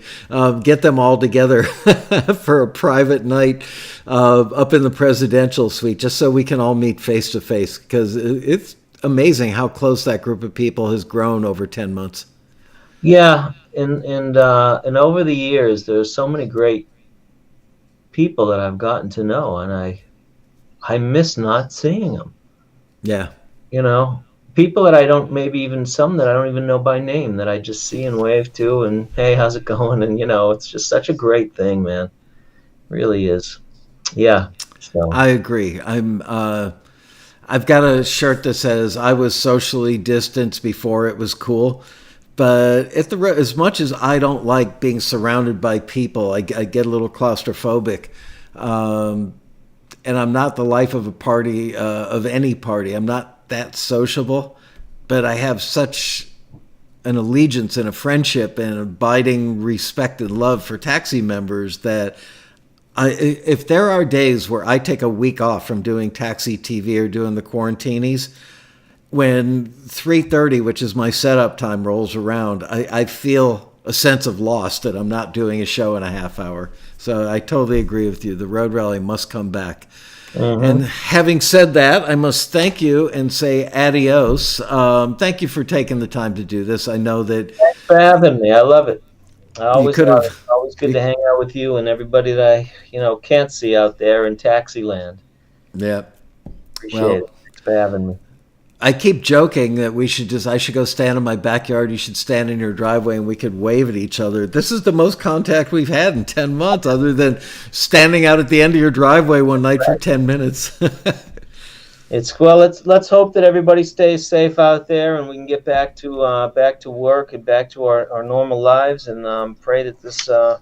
get them all together for a private night up in the presidential suite, just so we can all meet face to face, because it's amazing how close that group of people has grown over 10 months. Yeah, and over the years, there's so many great people that I've gotten to know, and I miss not seeing them. Yeah. People that I don't, maybe even some that I don't even know by name, that I just see and wave to, and hey, how's it going? And it's just such a great thing, man. It really is. Yeah. So. I agree. I've got a shirt that says I was socially distanced before it was cool. But as much as I don't like being surrounded by people, I get a little claustrophobic. And I'm not the life of a party, of any party. I'm not that sociable, but I have such an allegiance and a friendship and abiding respect and love for Taxi members that if there are days where I take a week off from doing TAXITV or doing the Quarantinis, when 3:30, which is my setup time, rolls around, I feel a sense of loss that I'm not doing a show in a half hour. So I totally agree with you. The Road Rally must come back. And having said that, I must thank you and say adios. Thank you for taking the time to do this. I know that... Thanks for having me. I love it. Always good to hang out with you and everybody that I, can't see out there in Taxiland. Yeah. Appreciate it. Thanks for having me. I keep joking that I should go stand in my backyard. You should stand in your driveway and we could wave at each other. This is the most contact we've had in 10 months, other than standing out at the end of your driveway one night for 10 minutes. Let's hope that everybody stays safe out there and we can get back to work and back to our normal lives, and pray that that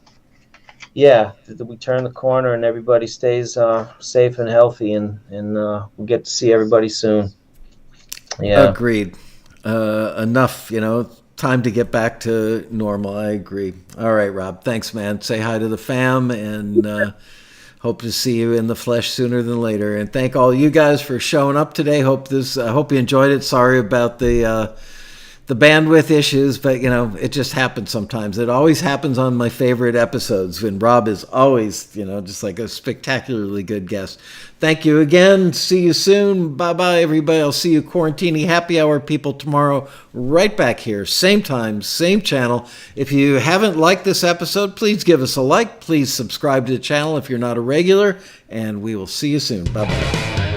we turn the corner and everybody stays safe and healthy, and we'll get to see everybody soon. Yeah. Agreed. Enough, time to get back to normal. I agree. All right, Rob. Thanks, man. Say hi to the fam, and hope to see you in the flesh sooner than later. And thank all you guys for showing up today. Hope you enjoyed it. Sorry about the bandwidth issues, but it just happens sometimes. It always happens on my favorite episodes when Rob is always, just like a spectacularly good guest. Thank you again. See you soon. Bye-bye, everybody. I'll see you Quarantini Happy Hour people tomorrow, right back here. Same time, same channel. If you haven't liked this episode, please give us a like. Please subscribe to the channel if you're not a regular, and we will see you soon. Bye-bye.